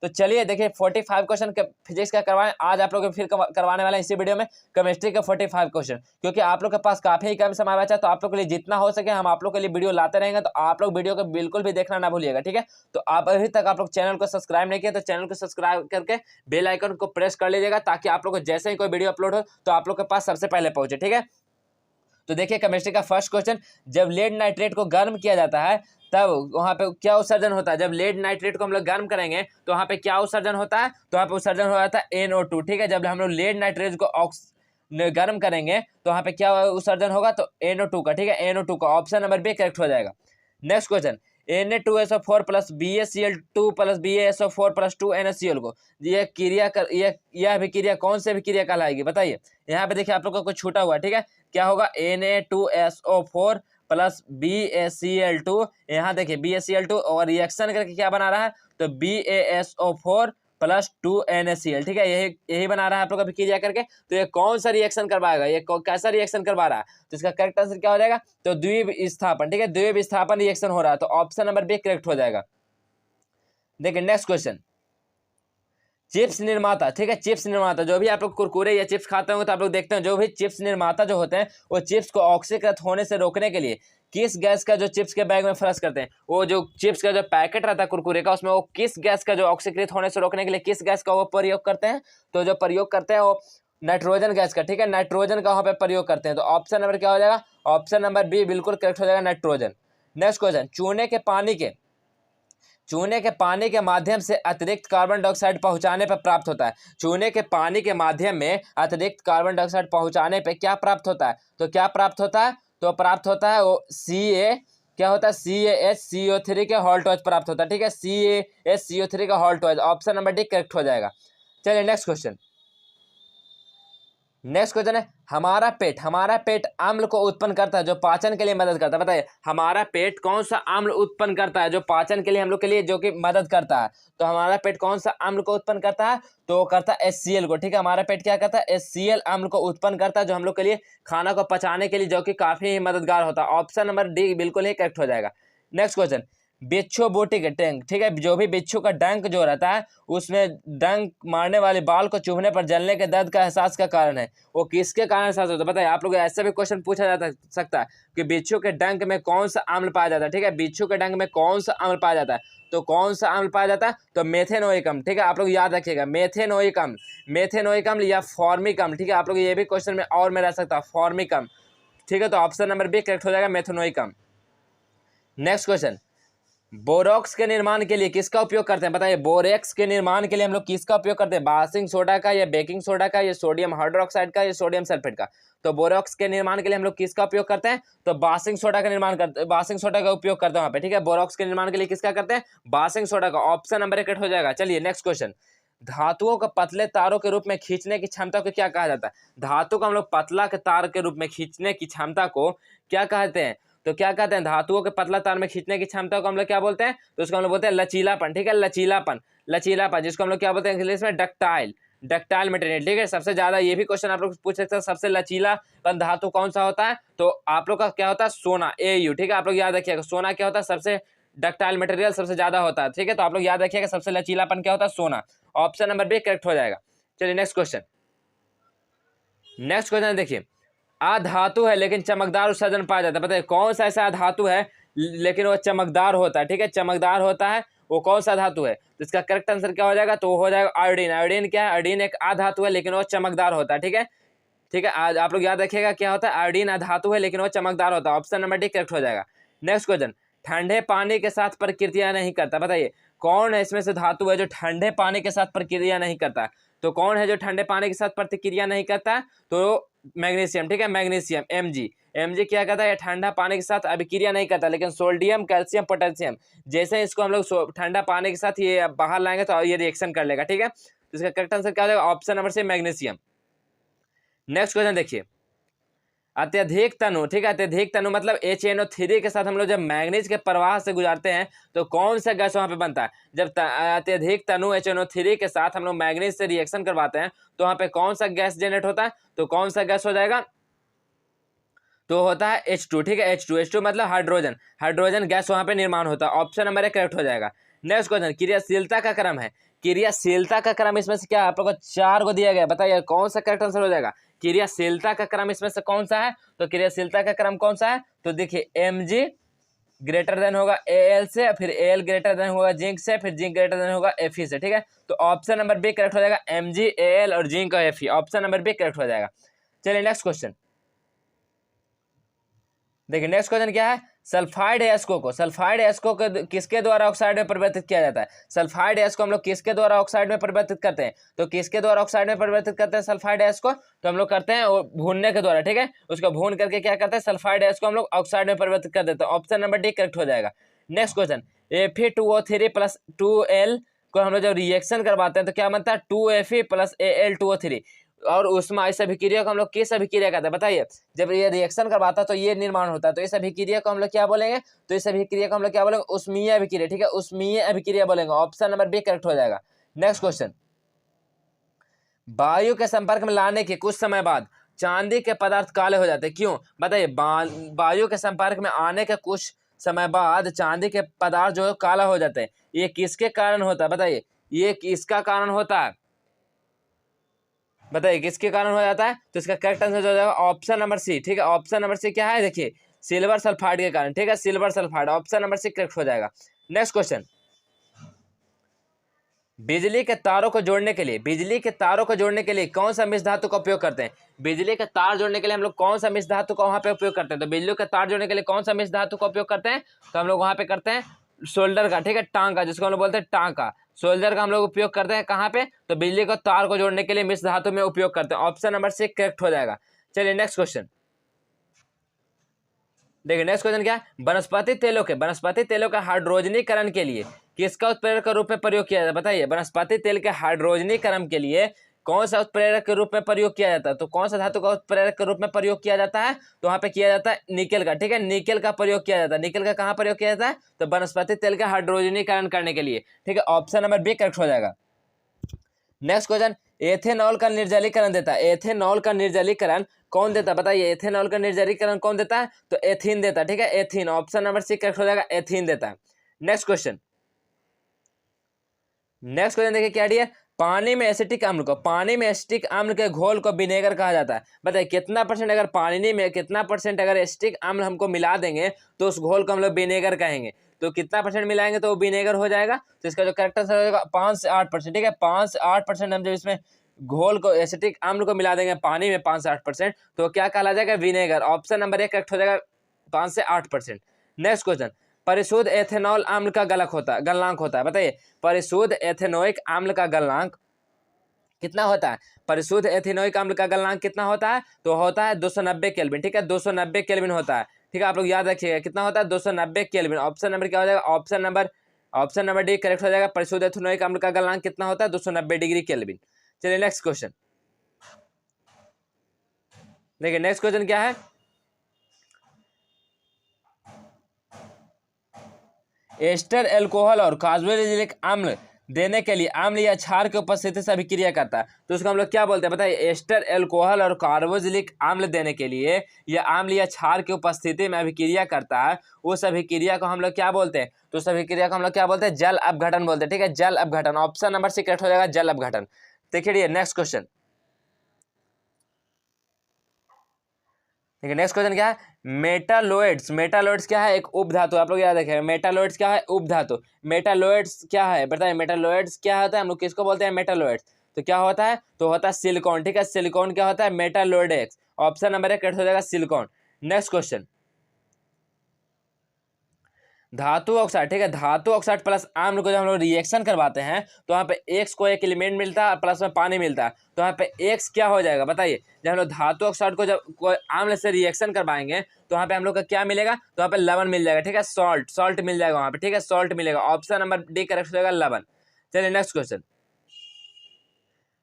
Speaker 1: तो चलिए देखिए 45 क्वेश्चन फिजिक्स का करवाएं आज आप लोग फिर करवाने वाले इसी वीडियो में केमिस्ट्री के 45 क्वेश्चन, क्योंकि आप लोग के पास काफी ही कम समय बचा है। तो आप लोग के लिए जितना हो सके हम आप लोग के लिए वीडियो लाते रहेंगे। तो आप लोग वीडियो को बिल्कुल भी देखना ना भूलिएगा। ठीक है, तो आप अभी तक आप लोग चैनल को सब्सक्राइब नहीं किया तो चैनल को सब्सक्राइब करके बेल आइकन को प्रेस कर लीजिएगा, ताकि आप लोग को जैसे ही कोई वीडियो अपलोड हो तो आप लोग के पास सबसे पहले पहुंचे। ठीक है, तो देखिए केमिस्ट्री का फर्स्ट क्वेश्चन, जब लेड नाइट्रेट को गर्म किया जाता है तब वहां पे क्या उत्सर्जन होता है? जब लेड नाइट्रेट को हम लोग गर्म करेंगे तो वहां पे क्या उत्सर्जन होता है? तो वहां पे उत्सर्जन हो जाता है NO2। ठीक है, जब हम लोग लेड नाइट्रेट को गर्म करेंगे तो वहां पे क्या उत्सर्जन होगा? तो NO2 का। ठीक है, NO2 का। ऑप्शन नंबर बी करेक्ट हो जाएगा। Next question, Na2SO4 plus BaCl2 plus BaSO4 plus 2NaCl को यह क्रिया यह अभिक्रिया कौन से अभिक्रिया कहलाएगी? बताइए। यहाँ पे देखिए आप लोग का कुछ छूटा हुआ। ठीक है, क्या होगा? Na2SO4 plus BaCl2। यहाँ देखिए BaCl2 और रिएक्शन करके क्या बना रहा है? तो BaSO4 प्लस 2NaCl। ठीक है, यही बना रहा है आप लोग अभिक्रिया करके। तो ये कौन सा रिएक्शन करवाएगा? ये कैसा रिएक्शन करवा रहा है? तो इसका करेक्ट आंसर क्या हो जाएगा? तो द्विविस्थापन। ठीक है, द्विविस्थापन रिएक्शन हो रहा है। तो ऑप्शन नंबर बी करेक्ट हो जाएगा। देखिए नेक्स्ट क्वेश्चन, चिप्स निर्माता। ठीक है, चिप्स निर्माता, जो भी आप लोग कुरकुरे या चिप्स खाते होंगे तो आप लोग देखते हैं जो भी चिप्स निर्माता जो होते हैं वो चिप्स को ऑक्सीकृत होने से रोकने के लिए किस गैस का जो चिप्स के बैग में फ्लश करते हैं? वो जो चिप्स का जो पैकेट रहता है कुरकुरे का, उसमें वो किस गैस का जो ऑक्सीकृत होने से रोकने के लिए किस गैस का वो प्रयोग करते हैं? तो जो प्रयोग करते हैं वो नाइट्रोजन गैस का। ठीक है, नाइट्रोजन का वहां पे प्रयोग करते हैं। तो ऑप्शन नंबर क्या हो जाएगा? ऑप्शन नंबर बी बिल्कुल करेक्ट हो जाएगा, नाइट्रोजन। नेक्स्ट क्वेश्चन, चूने के पानी के माध्यम से अतिरिक्त कार्बन डाइऑक्साइड पहुंचाने पर प्राप्त होता है। चूने के पानी के माध्यम में अतिरिक्त कार्बन डाइऑक्साइड पहुंचाने पे क्या प्राप्त होता है? तो क्या प्राप्त होता है? तो प्राप्त होता है वो क्या होता है? CaHCO3 के हॉल्टोज प्राप्त होता है। ठीक है, CaHCO3 का हॉल्टोज। ऑप्शन नंबर डी करेक्ट हो जाएगा। चलिए नेक्स्ट क्वेश्चन है, हमारा पेट अम्ल को उत्पन्न करता है जो पाचन के लिए मदद करता है। बताइए, हमारा पेट कौन सा अम्ल उत्पन्न करता है जो पाचन के लिए हम लोग के लिए जो कि मदद करता है? तो हमारा पेट कौन सा अम्ल को उत्पन्न करता है? तो करता है HCl को। ठीक है, हमारा पेट क्या करता है? HCl अम्ल को उत्पन्न करता है, जो हम लोग के लिए खाना को पचाने के लिए जो कि काफी ही मददगार होता है। ऑप्शन नंबर डी बिल्कुल ही करेक्ट हो जाएगा। नेक्स्ट क्वेश्चन, बिच्छू बूटी के डंक। ठीक है, जो भी बिच्छू का डंक जो रहता है उसमें डंक मारने वाले बाल को चुभने पर जलने के दर्द का एहसास का कारण है, वो किसके कारण एहसास होता है? बताइए। आप लोग ऐसा भी क्वेश्चन पूछा जा सकता है कि बिच्छू के डंक में कौन सा अम्ल पाया जाता है? ठीक है, बिच्छू के डंक में कौन सा अम्ल पाया जाता है? तो कौन सा अम्ल पाया जाता है? तो मेथेनोइक अम्ल। ठीक है, आप लोग याद रखिएगा, मेथेनोइक अम्ल या फॉर्मिक अम्ल। ठीक है, आप लोग ये भी क्वेश्चन में और में रह सकता है, फॉर्मिक अम्ल। ठीक है, तो ऑप्शन नंबर बी करेक्ट हो जाएगा, मेथेनोइक अम्ल। नेक्स्ट क्वेश्चन, बोरॉक्स के निर्माण के लिए किसका उपयोग करते हैं, बताइए। बोरेक्स के निर्माण के लिए हम लोग किसका उपयोग करते हैं, बासिंग सोडा का या बेकिंग सोडा का या सोडियम हाइड्रोक्साइड का या सोडियम सल्फेट का। तो बोरॉक्स के निर्माण के लिए हम लोग किसका उपयोग करते हैं, तो बासिंग सोडा का निर्माण करते, बासिंग सोडा का उपयोग करते हैं वहां पे, ठीक है। बोरॉक्स के निर्माण के लिए किसका करते हैं, बासिंग सोडा का। ऑप्शन नंबर 1 करेक्ट हो जाएगा। चलिए नेक्स्ट क्वेश्चन। धातुओं को पतले तारों के रूप में खींचने की क्षमता को क्या कहा जाता है, धातु को हम लोग पतला के तार के रूप में खींचने की क्षमता को क्या कहते हैं, तो क्या कहते हैं, धातुओं के पतला तार में खींचने की क्षमता को हम लोग क्या बोलते हैं, तो उसको हम लोग बोलते हैं लचीलापन, ठीक है। लचीलापन, लचीलापन, जिसको हम लोग क्या बोलते हैं इंग्लिश में, डक्टाइल, डक्टाइल मटेरियल, ठीक है। सबसे ज्यादा ये भी क्वेश्चन आप लोग पूछ सकते हैं, सबसे लचीलापन धातु कौन सा होता है, तो आप लोग का क्या होता है, सोना, AU, ठीक है। आप लोग याद रखिएगा सोना क्या होता है, सबसे डक्टाइल मटेरियल सबसे ज्यादा होता है, ठीक है। तो आप लोग याद रखिएगा सबसे लचीलापन क्या होता है, सोना। ऑप्शन नंबर बी करेक्ट हो जाएगा। चलिए नेक्स्ट क्वेश्चन। नेक्स्ट क्वेश्चन देखिए, अधातु है लेकिन चमकदार उत्सर्जन पाया जाता है, बताइए कौन सा ऐसा धातु है लेकिन वो चमकदार होता है, ठीक है। चमकदार होता है, वो कौन सा धातु है, तो इसका करेक्ट आंसर क्या हो जाएगा, तो हो जाएगा आयोडीन। आयोडीन क्या है, आयोडीन एक अधातु है लेकिन वो चमकदार होता है, ठीक है, ठीक है। आज आप लोग याद रखिएगा क्या होता है, आयोडीन अधातु है लेकिन वो चमकदार होता है। ऑप्शन नंबर डी करेक्ट हो जाएगा। नेक्स्ट क्वेश्चन, ठंडे पानी के साथ प्रक्रिया नहीं करता, बताइए कौन है इसमें से धातु है जो ठंडे पानी के साथ प्रक्रिया नहीं करता, तो कौन है जो ठंडे पानी के साथ प्रतिक्रिया नहीं करता, तो मैग्नीशियम, ठीक है। मैग्नीशियम, Mg, Mg क्या करता है, ठंडा पानी के साथ अभिक्रिया नहीं करता, लेकिन सोडियम, कैल्शियम, पोटेशियम जैसे इसको हम लोग ठंडा पानी के साथ ये बाहर लाएंगे तो ये रिएक्शन कर लेगा, ठीक है। तो इसका करेक्ट आंसर क्या हो जाएगा, option number C magnesium. Next question देखिए, अत्यधिक तनु, ठीक है। अत्यधिक तनु मतलब HNO3 के साथ हम लोग जब मैग्नीज के प्रवाह से गुजारते हैं तो कौन सा गैस वहां पे बनता है, जब अत्यधिक तनु HNO3 के साथ हम लोग मैग्नीज से रिएक्शन करवाते हैं तो वहां पे कौन सा गैस जनरेट होता है, तो कौन सा गैस हो जाएगा, तो होता है H2, ठीक है। H2 मतलब हाइड्रोजन, हाइड्रोजन गैस वहां पे निर्माण होता है। ऑप्शन नंबर 1 करेक्ट हो जाएगा। नेक्स्ट क्वेश्चन, क्रियाशीलता का क्रम है, क्रियाशीलता का क्रम इसमें से क्या आप लोग को 4 को दिया गया, बताइए कौन सा करेक्ट आंसर हो जाएगा। क्रियाशीलता का क्रम इसमें से कौन सा है, तो क्रियाशीलता का क्रम कौन सा है, तो देखिए Mg ग्रेटर देन होगा Al से, फिर Al ग्रेटर देन होगा जिंक से, फिर जिंक ग्रेटर देन होगा Fe से, ठीक है। तो ऑप्शन नंबर बी करेक्ट हो जाएगा, Mg, Al और जिंक और Fe, option number B correct हो जाएगा। चलिए नेक्स्ट क्वेश्चन देखिए। नेक्स्ट क्वेश्चन क्या है, सल्फाइड एस्को को, सल्फाइड एस्को को किसके द्वारा ऑक्साइड में परिवर्तित किया जाता है, सल्फाइड एस को हम लोग किसके द्वारा ऑक्साइड में परिवर्तित करते हैं, तो किसके द्वारा ऑक्साइड में परिवर्तित करते हैं सल्फाइड एस को, तो हम लोग करते हैं भूनने के द्वारा, ठीक है। उसको भून करके क्या करते हैं, सल्फाइड एस को हम लोग ऑक्साइड में परिवर्तित कर देते हैं। ऑप्शन नंबर डी करेक्ट हो जाएगा। Next question, Fe2O3 plus 2L को हम लोग जब रिएक्शन करवाते हैं तो क्या बनता है, 2Fe प्लस Al2O3, और उसमें इस अभिक्रिया को हम लोग किस अभिक्रिया कहते हैं, बताइए। जब ये रिएक्शन करवाता है तो ये निर्माण होता है, तो इस अभिक्रिया को हम लोग क्या बोलेंगे, तो इस अभिक्रिया को हम लोग क्या बोलेंगे, उष्मीय अभिक्रिया, ठीक है, उष्मीय अभिक्रिया बोलेंगे। ऑप्शन नंबर बी करेक्ट हो जाएगा। नेक्स्ट क्वेश्चन, वायु के संपर्क में लाने के कुछ समय बाद चांदी के पदार्थ काले हो जाते हैं, क्यों, बताइए। वायु के संपर्क में आने के कुछ समय बाद चांदी के पदार्थ जो है काला हो जाते हैं, ये किसके कारण होता है, बताइए। ये किसका कारण होता है, बताइए किसके कारण हो जाता है, तो इसका करेक्ट आंसर हो जाएगा ऑप्शन नंबर सी, ठीक है। ऑप्शन नंबर सी क्या है, देखिए सिल्वर सल्फाइड के कारण, ठीक है, silver sulphide, option number C correct हो जाएगा। नेक्स्ट क्वेश्चन, बिजली के तारों को जोड़ने के लिए, बिजली के तारों को जोड़ने के लिए कौन सा मिश्र धातु का उपयोग करते हैं, बिजली के तार जोड़ने के लिए हम लोग कौन सा मिश्र धातु का वहां पे उपयोग करते हैं, तो बिजली के तार जोड़ने के लिए कौन सा मिश्र धातु का उपयोग करते हैं, तो हम लोग वहां पे करते हैं शोल्डर का, ठीक है, टांका, जिसको हम लोग बोलते हैं टांका, सोल्जर का हम लोग उपयोग करते हैं कहाँ पे, तो बिजली को तार को जोड़ने के लिए मिश्र धातु में उपयोग करते हैं। ऑप्शन नंबर सी करेक्ट हो जाएगा। चलिए नेक्स्ट क्वेश्चन देखिए। नेक्स्ट क्वेश्चन क्या है, वनस्पति तेलों के हाइड्रोजनीकरण के लिए किसका उत्प्रेरक के रूप में प्रयोग किया जाता है, बताइए। वनस्पति तेल के हाइड्रोजनीकरण के लिए कौन सा उत्प्रेरक के रूप में प्रयोग किया जाता है, तो कौन सा धातु का उत्प्रेरक के रूप में प्रयोग किया जाता है, तो वहां पे किया जाता है निकेल का, ठीक है, निकेल का प्रयोग किया जाता है। निकेल का कहाँ प्रयोग किया जाता है, तो वनस्पति तेल का हाइड्रोजनीकरण करने के लिए, ठीक है, ऑप्शन नंबर बी करेक्ट हो जाएगा। नेक्स्ट क्वेश्चन, एथेनॉल का निर्जलीकरण देता है, एथेनॉल का निर्जलीकरण कौन देता है, बताइए। एथेनॉल का निर्जलीकरण कौन देता है, तो एथीन देता है, ठीक है, ethene, option number C correct हो जाएगा, एथीन देता है। नेक्स्ट क्वेश्चन देखिए क्या दिया, पानी में एसिटिक अम्ल को, पानी में एसिटिक अम्ल के घोल को विनेगर कहा जाता है, बताइए कितना परसेंट, अगर पानी में कितना परसेंट अगर एसिटिक अम्ल हमको मिला देंगे तो उस घोल को हम लोग विनेगर कहेंगे, तो कितना परसेंट मिलाएंगे तो वो विनेगर हो जाएगा, तो इसका जो करेक्ट आंसर हो जाएगा 5 से 8%, ठीक है, 5 से 8% हम जब इसमें घोल को एसिटिक अम्ल को मिला देंगे पानी में 5 से 8%, तो क्या कहला जाएगा, विनेगर। ऑप्शन नंबर 1 करेक्ट हो जाएगा, 5 से 8%। नेक्स्ट क्वेश्चन, परिशुद्ध एथेनॉल अम्ल का गलनांक होता है, बताइए परिशुद्ध एथेनोइक अम्ल का गलनांक कितना होता है? परिशुद्ध एथेनोइक अम्ल का गलनांक कितना होता है? तो होता है 290 केल्विन, ठीक है 290 केल्विन होता है, ठीक है आप लोग याद रखिएगा कितना होता है 290 केल्विन। ऑप्शन नंबर क्या हो जाएगा? ऑप्शन नंबर डी करेक्ट हो जाएगा। परिशुद्ध एथेनोइक अम्ल का गलनांक कितना होता है? 290 डिग्री केल्विन। चलिए नेक्स्ट क्वेश्चन देखिए, नेक्स्ट क्वेश्चन क्या है? एस्टर अल्कोहल और कार्बोक्सिलिक अम्ल देने के लिए अम्ल या क्षार की उपस्थिति से अभिक्रिया करता है, तो उसको हम लोग क्या बोलते हैं? बताइए एस्टर अल्कोहल और कार्बोक्सिलिक अम्ल देने के लिए या अम्ल या क्षार की उपस्थिति में अभिक्रिया करता है, उस अभिक्रिया को हम लोग क्या बोलते हैं? तो उस अभिक्रिया को हम लोग क्या बोलते हैं? जल अपघटन बोलते हैं, ठीक है जल अपघटन। ऑप्शन नंबर सी करेक्ट हो जाएगा, जल अपघटन। देखिए नेक्स्ट क्वेश्चन, देखिए नेक्स्ट क्वेश्चन क्या है? मेटालोइड्स क्या है? एक उपधातु, आप लोग याद रखेंगे मेटालोइड्स क्या है? उपधातु। मेटालोइड्स क्या है बताइए? मेटालोइड्स क्या होता है? हम लोग किसको बोलते हैं? मेटालोइड्स। तो क्या होता है? तो होता है सिलिकॉन, ठीक है सिलिकॉन क्या होता है? मेटालोइडेक्स। ऑप्शन नंबर 1 करेक्ट हो जाएगा, सिलिकॉन। नेक्स्ट क्वेश्चन, धातु ऑक्साइड, ठीक है धातु ऑक्साइड प्लस आम्ल को जब हम लोग रिएक्शन करवाते हैं तो वहाँ पे एक्स को एक एलिमेंट मिलता है और प्लस में पानी मिलता है, तो वहाँ पे एक्स क्या हो जाएगा बताइए? जब हम लोग धातु ऑक्साइड को जब कोई आम्ल से रिएक्शन करवाएंगे तो वहाँ पे हम लोग का क्या मिलेगा? तो वहाँ पे लवण मिल जाएगा, ठीक है सॉल्ट मिल जाएगा वहाँ पे, ठीक है सॉल्ट मिलेगा। ऑप्शन नंबर डी करेक्ट हो जाएगा, लवण। चलिए नेक्स्ट क्वेश्चन,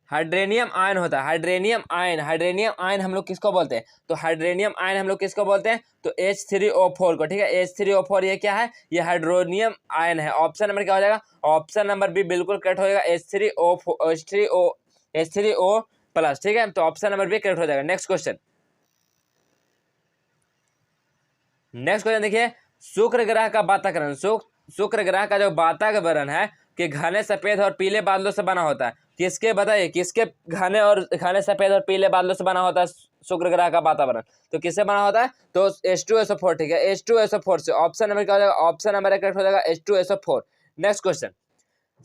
Speaker 1: हाइड्रेनियम आयन होता है, हाइड्रेनियम आयन हम लोग किसको बोलते हैं? तो हाइड्रेनियम आयन हम लोग किसको बोलते हैं? तो H3O4 को, ठीक है H3O4 ये क्या है? ये हाइड्रोनियम आयन है। ऑप्शन नंबर क्या हो जाएगा? ऑप्शन नंबर बी बिल्कुल करेक्ट हो जाएगा, H3O प्लस, ठीक है तो ऑप्शन नंबर बी करेक्ट हो जाएगा। नेक्स्ट क्वेश्चन देखिए, शुक्र ग्रह का वातावरण, शुक्र ग्रह का जो वातावरण है कि घने सफेद और पीले बादलों से बना होता है, किसके बताइए किसके घने सफेद और पीले बादलों से बना होता है शुक्र ग्रह का वातावरण? तो किससे बना होता है? तो H2SO4, ठीक है H2SO4 से। ऑप्शन नंबर क्या हो जाएगा? ऑप्शन नंबर करेक्ट हो जाएगा, H2SO4। Next question,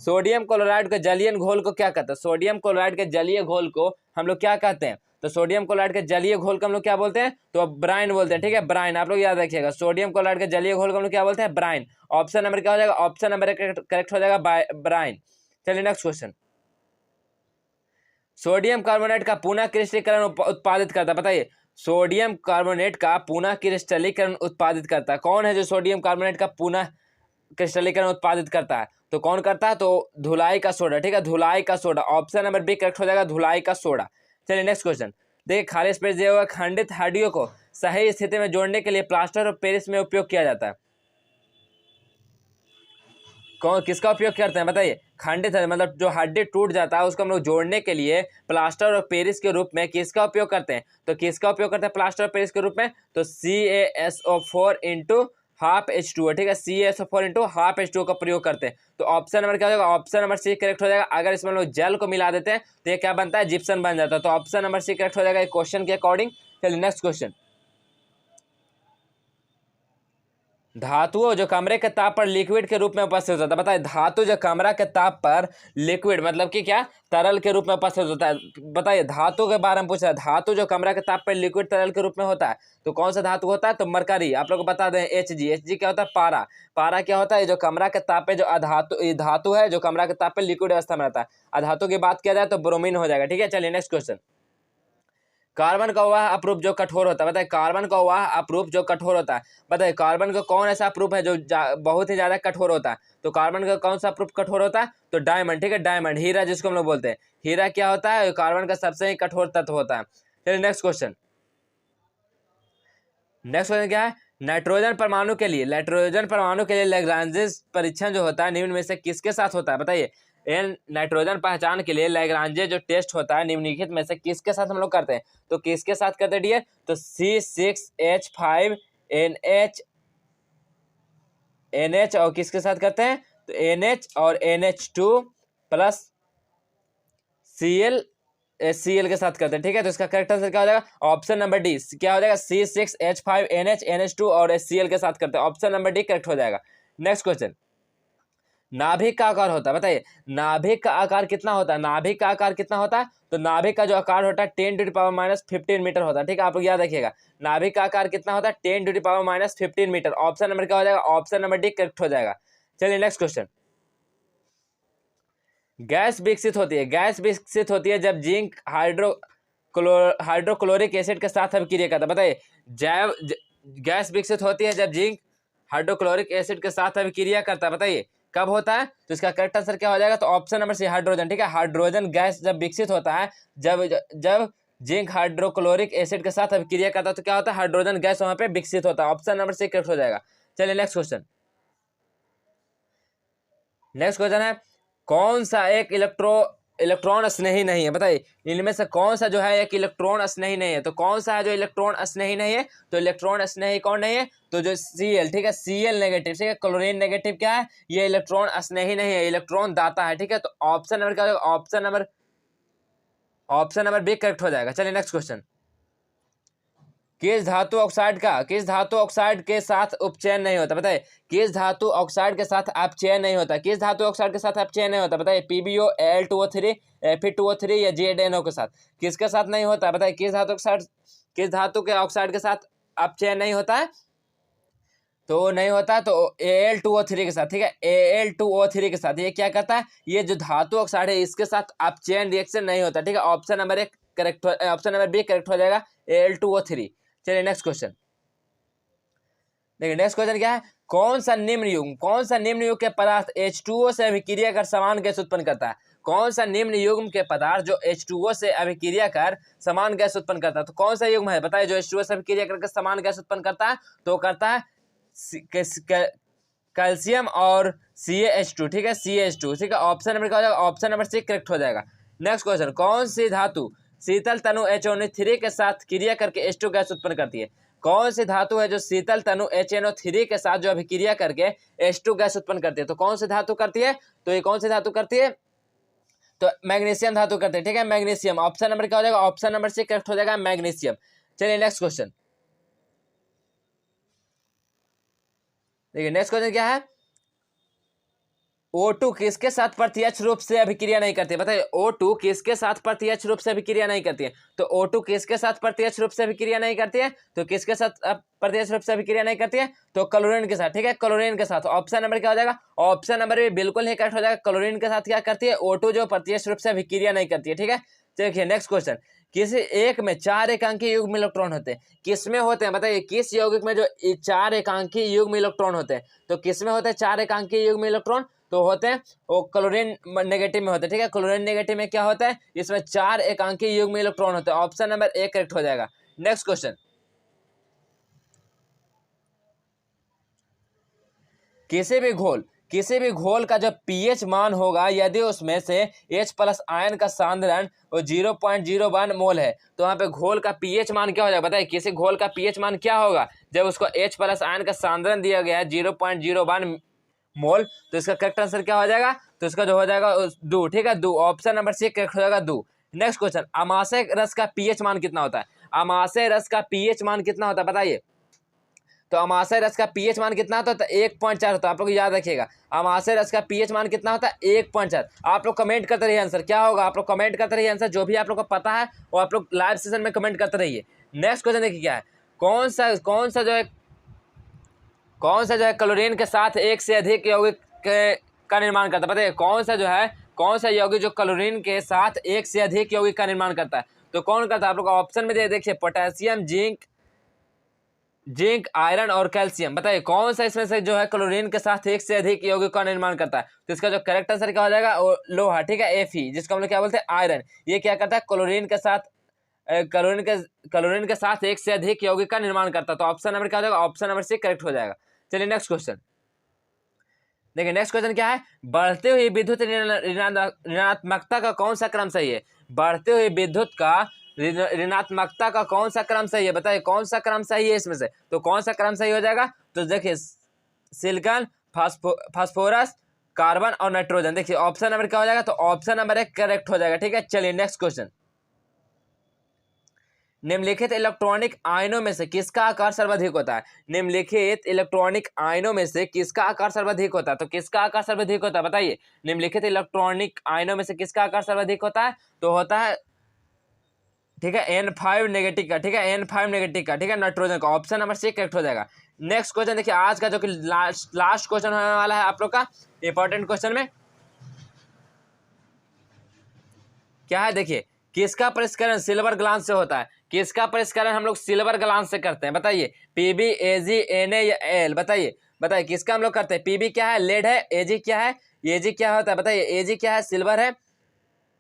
Speaker 1: sodium chloride के जलीय घोल को क्या कहते हैं? सोडियम क्लोराइड के जलीय घोल को हम लोग क्या कहते हैं? तो सोडियम क्लोराइड के जलीय घोल को हम लोग क्या बोलते हैं? तो ब्राइन बोलते हैं, ठीक है ब्राइन। आप लोग याद रखिएगा सोडियम क्लोराइड के जलीय घोल को हम लोग क्या बोलते हैं? ब्राइन। ऑप्शन नंबर क्या हो जाएगा? ऑप्शन नंबर करेक्ट हो जाएगा, ब्राइन। चलिए नेक्स्ट क्वेश्चन, सोडियम कार्बोनेट का पुनः क्रिस्टलीकरण उत्पादित करता है, बताइए सोडियम कार्बोनेट का पुनः क्रिस्टलीकरण उत्पादित करता है कौन है? जो सोडियम कार्बोनेट का पुनः क्रिस्टलीकरण उत्पादित करता है, तो कौन करता है? तो धुलाई का सोडा, ठीक है धुलाई का सोडा। ऑप्शन नंबर बी करेक्ट हो जाएगा, धुलाई का सोडा। चलिए नेक्स्ट क्वेश्चन, देखिए खाली स्पेस दिया हुआ, खंडित हड्डियों को सही स्थिति में जोड़ने के लिए प्लास्टर ऑफ पेरिस में उपयोग किया जाता है, कौन किसका उपयोग करते हैं बताइए? खंडित है मतलब जो हड्डी टूट जाता है उसको हम लोग जोड़ने के लिए प्लास्टर ऑफ पेरिस के रूप में किसका उपयोग करते हैं? तो किसका उपयोग करते हैं प्लास्टर ऑफ पेरिस के रूप में? तो CaSO4 इंटू हाफ H2O, ठीक है CaSO4 इंटू हाफ H2O का प्रयोग करते हैं। तो ऑप्शन नंबर क्या हो जाएगा? ऑप्शन नंबर सी करेक्ट हो जाएगा। अगर इसमें हम लोग जल को मिला देते हैं तो ये क्या बनता है? जिप्सम बन जाता है। तो ऑप्शन नंबर सी करेक्ट हो जाएगा क्वेश्चन के अकॉर्डिंग। चलिए नेक्स्ट क्वेश्चन, धातुओं जो कमरे के ताप पर लिक्विड के रूप में उपस्थित होता है, बताइए धातु जो कमरा के ताप पर लिक्विड मतलब कि क्या? तरल के रूप में उपस्थित होता है। बताइए धातु के बारे में पूछा है, धातु जो कमरा के ताप पर लिक्विड तरल के रूप में होता है तो कौन सा धातु होता है? तो मरकरी। आप लोग को बता दें Hg क्या होता है? पारा क्या होता है? जो कमरा के ताप पे जो धातु है जो कमरा के ताप पर लिक्विड अवस्था में रहता है। अधातु की बात किया जाए तो ब्रोमीन हो जाएगा, ठीक है। चलिए नेक्स्ट क्वेश्चन, कार्बन का वह अपरूप जो कठोर होता है, बताइए कार्बन का वह अपरूप जो कठोर होता है, बताइए कार्बन का कौन ऐसा अपरूप है जो बहुत ही ज्यादा कठोर होता है? तो कार्बन का कौन सा अपरूप कठोर होता है? तो डायमंड, ठीक है डायमंड, हीरा जिसको हम लोग बोलते हैं। हीरा क्या होता है? कार्बन का सबसे ही कठोर तत्व होता है। चलिए नेक्स्ट क्वेश्चन क्या है? नाइट्रोजन परमाणु के लिए लैग्रांजेस परीक्षण जो होता है निम्न में से किसके साथ होता है? बताइए नाइट्रोजन पहचान के लिए लैग्रांजे जो टेस्ट होता है निम्नलिखित में से किसके साथ हम लोग करते हैं? तो किसके साथ करते हैं डियर? तो C6H5NH और किसके साथ करते हैं? तो NH और NH2 प्लस Cl के साथ करते हैं, ठीक है। तो इसका करेक्ट आंसर क्या हो जाएगा? ऑप्शन नंबर डी क्या हो जाएगा? C6H5NH NH2 और Cl के साथ करते हैं। ऑप्शन नंबर डी करेक्ट हो जाएगा। नेक्स्ट क्वेश्चन, नाभिक का आकार होता है, बताइए नाभिक का आकार कितना होता है, नाभिक का आकार कितना होता है, तो नाभिक का जो आकार होता है 10⁻⁻15 मीटर होता है, ठीक है। आप लोग याद रखिएगा नाभिक का आकार कितना होता है 10⁻⁻15 मीटर। ऑप्शन नंबर क्या हो जाएगा, ऑप्शन नंबर डी करेक्ट हो जाएगा। चलिए नेक्स्ट क्वेश्चन। गैस विकसित होती है, गैस विकसित होती है जब जिंक हाइड्रोक्लोरिक एसिड के साथ अभिक्रिया करता है, बताइए गैस विकसित होती है जब जिंक हाइड्रोक्लोरिक एसिड के साथ अभिक्रिया करता है, बताइए कब होता है, तो इसका करेक्ट आंसर क्या हो जाएगा, तो ऑप्शन नंबर सी हाइड्रोजन, ठीक है। हाइड्रोजन गैस जब विकसित होता है जब जब जिंक हाइड्रोक्लोरिक एसिड के साथ अभिक्रिया करता है तो क्या होता है, हाइड्रोजन गैस वहां पे विकसित होता है। ऑप्शन नंबर सी करेक्ट हो जाएगा। चलिए नेक्स्ट क्वेश्चन। नेक्स्ट क्वेश्चन है कौन सा एक इलेक्ट्रॉन स्नेही नहीं है, बताइए इनमें से कौन सा जो है एक इलेक्ट्रॉन स्नेही नहीं है, तो कौन सा है जो इलेक्ट्रॉन स्नेही नहीं है, तो इलेक्ट्रॉन स्नेही कौन नहीं है, तो जो Cl, ठीक है, Cl नेगेटिव, ठीक है, क्लोरीन नेगेटिव क्या है, ये इलेक्ट्रॉन स्नेही नहीं है, इलेक्ट्रॉन दाता है, ठीक है। तो ऑप्शन नंबर क्या होगा, ऑप्शन नंबर बी करेक्ट हो जाएगा। चलिए नेक्स्ट क्वेश्चन। किस धातु ऑक्साइड के साथ उपचयन नहीं होता, बताइए किस धातु ऑक्साइड के साथ अपचयन नहीं होता, किस धातु ऑक्साइड के साथ अपचयन नहीं होता, बताइए PbO, Al2O3, Fe2O3 या ZNO के साथ, किसके साथ नहीं होता, बताइए किस धातु के ऑक्साइड के साथ अपचयन नहीं होता है, तो नहीं होता तो Al2O3 के साथ, ठीक है, Al2O3 के साथ ये क्या करता है, ये जो धातु ऑक्साइड है इसके साथ अपचयन रिएक्शन नहीं होता, ठीक है। ऑप्शन नंबर एक correct, option number B correct हो जाएगा, Al2O3। चलिए नेक्स्ट क्वेश्चन। देखिए नेक्स्ट क्वेश्चन क्या है, कौन सा निम्न युग्म के पदार्थ H2O से अभिक्रिया कर समान गैस उत्पन्न करता है, कौन सा निम्न युग्म के पदार्थ जो H2O से अभिक्रिया कर समान गैस उत्पन्न करता है, तो कौन सा युग्म है, बताइए जो H2O से अभिक्रिया करके समान गैस उत्पन्न करता है, तो करता है कैल्शियम और CaH2, ठीक है, CaH2, ठीक है। ऑप्शन नंबर क्या हो जाएगा, ऑप्शन नंबर सी करेक्ट हो जाएगा। नेक्स्ट क्वेश्चन, कौन सी धातु शीतल तनु HNO3 के साथ क्रिया करके H2 गैस उत्पन्न करती है, कौन सी धातु है जो शीतल तनु HNO3 के साथ जो अभिक्रिया करके H2 गैस उत्पन्न करती है, तो कौन सी धातु करती है, तो ये कौन सी धातु करती है, तो मैग्नीशियम धातु करते हैं, ठीक है, मैग्नीशियम। ऑप्शन नंबर क्या हो जाएगा, ऑप्शन नंबर सी करेक्ट हो जाएगा, मैग्नीशियम। चलिए नेक्स्ट क्वेश्चन। देखिए नेक्स्ट क्वेश्चन क्या है, O2 किसके साथ प्रत्यक्ष रूप से अभिक्रिया नहीं करती है, बताइए O2 किसके साथ प्रत्यक्ष रूप से अभिक्रिया नहीं करती है, तो O2 किसके साथ प्रत्यक्ष रूप से अभिक्रिया नहीं करती है, तो किसके साथ प्रत्यक्ष रूप से अभिक्रिया नहीं करती है, तो क्लोरीन के साथ, ठीक है, क्लोरीन के साथ। ऑप्शन नंबर क्या हो जाएगा, ऑप्शन नंबर भी बिल्कुल ही करेक्ट हो जाएगा, क्लोरीन के साथ क्या करती है, O2 जो प्रत्यक्ष रूप से अभिक्रिया नहीं करती है, ठीक है। देखिए नेक्स्ट क्वेश्चन, किसी एक में 4 एकांकी युग्म इलेक्ट्रॉन होते हैं, किसमें होते हैं, बताइए किस यौगिक में जो 4 एकांकी युग्म इलेक्ट्रॉन होते हैं, तो किसमें होते हैं 4 एकांकी युग्म इलेक्ट्रॉन, तो होते हैं वो क्लोरीन नेगेटिव में होते हैं, ठीक है, क्लोरीन नेगेटिव में क्या होता है, इसमें 4 एकांकी युग्म इलेक्ट्रॉन होते हैं। ऑप्शन नंबर ए करेक्ट हो जाएगा। नेक्स्ट क्वेश्चन, किसी भी घोल का जो pH मान होगा यदि उसमें से H+ आयन का सांद्रण 0.01 मोल है, तो वहां पे घोल का pH मान क्या हो जाएगा, बताइए किसी घोल का pH मान क्या होगा जब उसको H+ आयन का सांद्रण दिया गया है 0.01 मोल, तो इसका करेक्ट आंसर क्या हो जाएगा, तो इसका जो हो जाएगा दो, ठीक है, दो। ऑप्शन नंबर सी करेक्ट हो जाएगा, दो। नेक्स्ट क्वेश्चन, अमाशय रस का pH मान कितना होता है, अमाशय रस का pH मान कितना होता है, बताइए, तो अमाशय रस का pH मान कितना होता है, तो 1.4 होता है। आप लोग याद रखिएगा अमाशय रस का pH मान कितना होता है, 1.4। आप लोग कमेंट करते रहिए आंसर क्या होगा, आप लोग कमेंट करते रहिए आंसर, जो भी आप लोग को पता है वो आप लोग लाइव सेशन में कमेंट करते रहिए। नेक्स्ट क्वेश्चन देखिए क्या है, कौन सा जो है क्लोरीन के साथ एक से अधिक यौगिक का निर्माण करता है, बताइए कौन सा यौगिक जो क्लोरीन के साथ एक से अधिक यौगिक का निर्माण करता है, तो कौन करता है, आप लोग ऑप्शन में देखिए पोटेशियम, जिंक, आयरन और कैल्शियम। बताइए कौन सा इसमें से जो है क्लोरीन के साथ एक से अधिक यौगिक का निर्माण करता है, तो इसका जो करेक्ट आंसर क्या हो जाएगा, लोहा, ठीक है, Fe, जिसको हम लोग क्या बोलते हैं, आयरन। ये क्या करता है, क्लोरीन के साथ एक से अधिक यौगिक का निर्माण करता है, तो ऑप्शन नंबर क्या हो जाएगा, ऑप्शन नंबर सी करेक्ट हो जाएगा। चलिए नेक्स्ट क्वेश्चन देखिए, नेक्स्ट क्वेश्चन क्या है, बढ़ते हुई विद्युत ऋणात्मकता का कौन सा क्रम सही है, बढ़ते हुए विद्युत का ऋणात्मकता का कौन सा क्रम सही है, बताइए कौन सा क्रम सही है इसमें से, तो कौन सा क्रम सही हो जाएगा, तो देखिए सिलिकॉन, फास्फोरस, कार्बन और नाइट्रोजन। देखिए ऑप्शन नंबर क्या हो जाएगा, तो ऑप्शन नंबर 1 करेक्ट हो जाएगा, ठीक है। चलिए नेक्स्ट क्वेश्चन निम्नलिखित इलेक्ट्रॉनिक आयनों में से किसका आकार सर्वाधिक होता है? निम्नलिखित इलेक्ट्रॉनिक आयनों में से किसका आकार सर्वाधिक होता है? तो किसका आकार सर्वाधिक होता है बताइए? निम्नलिखित इलेक्ट्रॉनिक आयनों में से किसका आकार सर्वाधिक होता है? तो होता है, ठीक है, N5 नेगेटिव का, ठीक है, N5 नेगेटिव का, ठीक है, नाइट्रोजन का। ऑप्शन नंबर सी करेक्ट हो जाएगा। नेक्स्ट क्वेश्चन देखिए आज का, जो कि लास्ट क्वेश्चन होने वाला है आप लोग का इंपॉर्टेंट क्वेश्चन में क्या है देखिए, किसका परिष्करण सिल्वर ग्लास से होता है? किसका परिष्करण हम लोग सिल्वर ग्लास से करते हैं बताइए? पीबी, एजी, एनए या एल? बताइए बताइए किसका हम लोग करते हैं? पीबी क्या है? लेड है। एजी क्या है? एजी क्या होता है बताइए? एजी क्या है? सिल्वर है।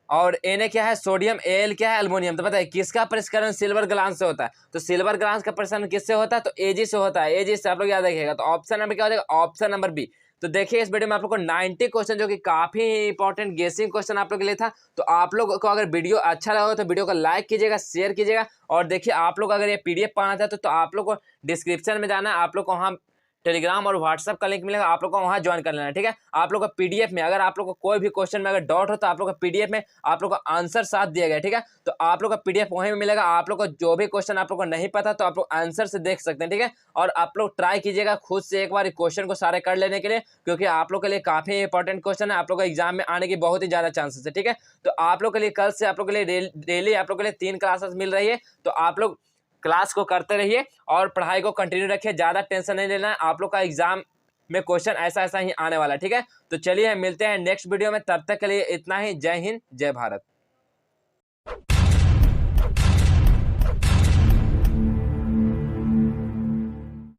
Speaker 1: और एनए क्या है? सोडियम। एल क्या है? एल्युमिनियम। तो बताइए किसका परिष्करण सिल्वर ग्लास से होता है? तो सिल्वर ग्लास का परिष्करण किससे होता है? तो एजी से होता है। एजी से आप लोग याद रखिएगा। तो ऑप्शन नंबर क्या हो जाएगा? Option number B. तो देखिए इस वीडियो में आप लोग को 90 क्वेश्चन, जो कि काफी इंपॉर्टेंट गेसिंग क्वेश्चन आप लोग के लिए था। तो आप लोग को अगर वीडियो अच्छा लगा तो वीडियो को लाइक कीजिएगा, शेयर कीजिएगा। और देखिए आप लोग अगर ये पीडीएफ पाना चाहते तो आप लोग को डिस्क्रिप्शन में जाना है, आप लोग को वहाँ टेलीग्राम और व्हाट्सएप का लिंक मिलेगा, आप लोग को वहाँ ज्वाइन कर लेना है, ठीक है। आप लोग को पीडीएफ में अगर आप लोग को कोई भी क्वेश्चन में अगर डाउट हो तो आप लोग का पीडीएफ में आप लोग को आंसर साथ दिया गया, ठीक है। तो आप लोग का पीडीएफ वहीं में मिलेगा। आप लोग को जो भी क्वेश्चन आप लोग को नहीं पता तो आप लोग आंसर से देख सकते हैं, ठीक है। और आप लोग ट्राई कीजिएगा खुद से एक बार क्वेश्चन को सारे कर लेने के लिए, क्योंकि आप लोग के लिए काफी इंपॉर्टेंट क्वेश्चन है। आप लोग को एग्जाम में आने की बहुत ही ज्यादा चांसेस है, ठीक है। तो आप लोग के लिए कल से आप लोग के लिए डेली आप लोग के लिए 3 क्लासेस मिल रही है। तो आप लोग क्लास को करते रहिए और पढ़ाई को कंटिन्यू रखिए। ज्यादा टेंशन नहीं लेना है, आप लोग का एग्जाम में क्वेश्चन ऐसा ऐसा ही आने वाला है, ठीक है। तो चलिए मिलते हैं नेक्स्ट वीडियो में, तब तक के लिए इतना ही। जय हिंद, जय भारत।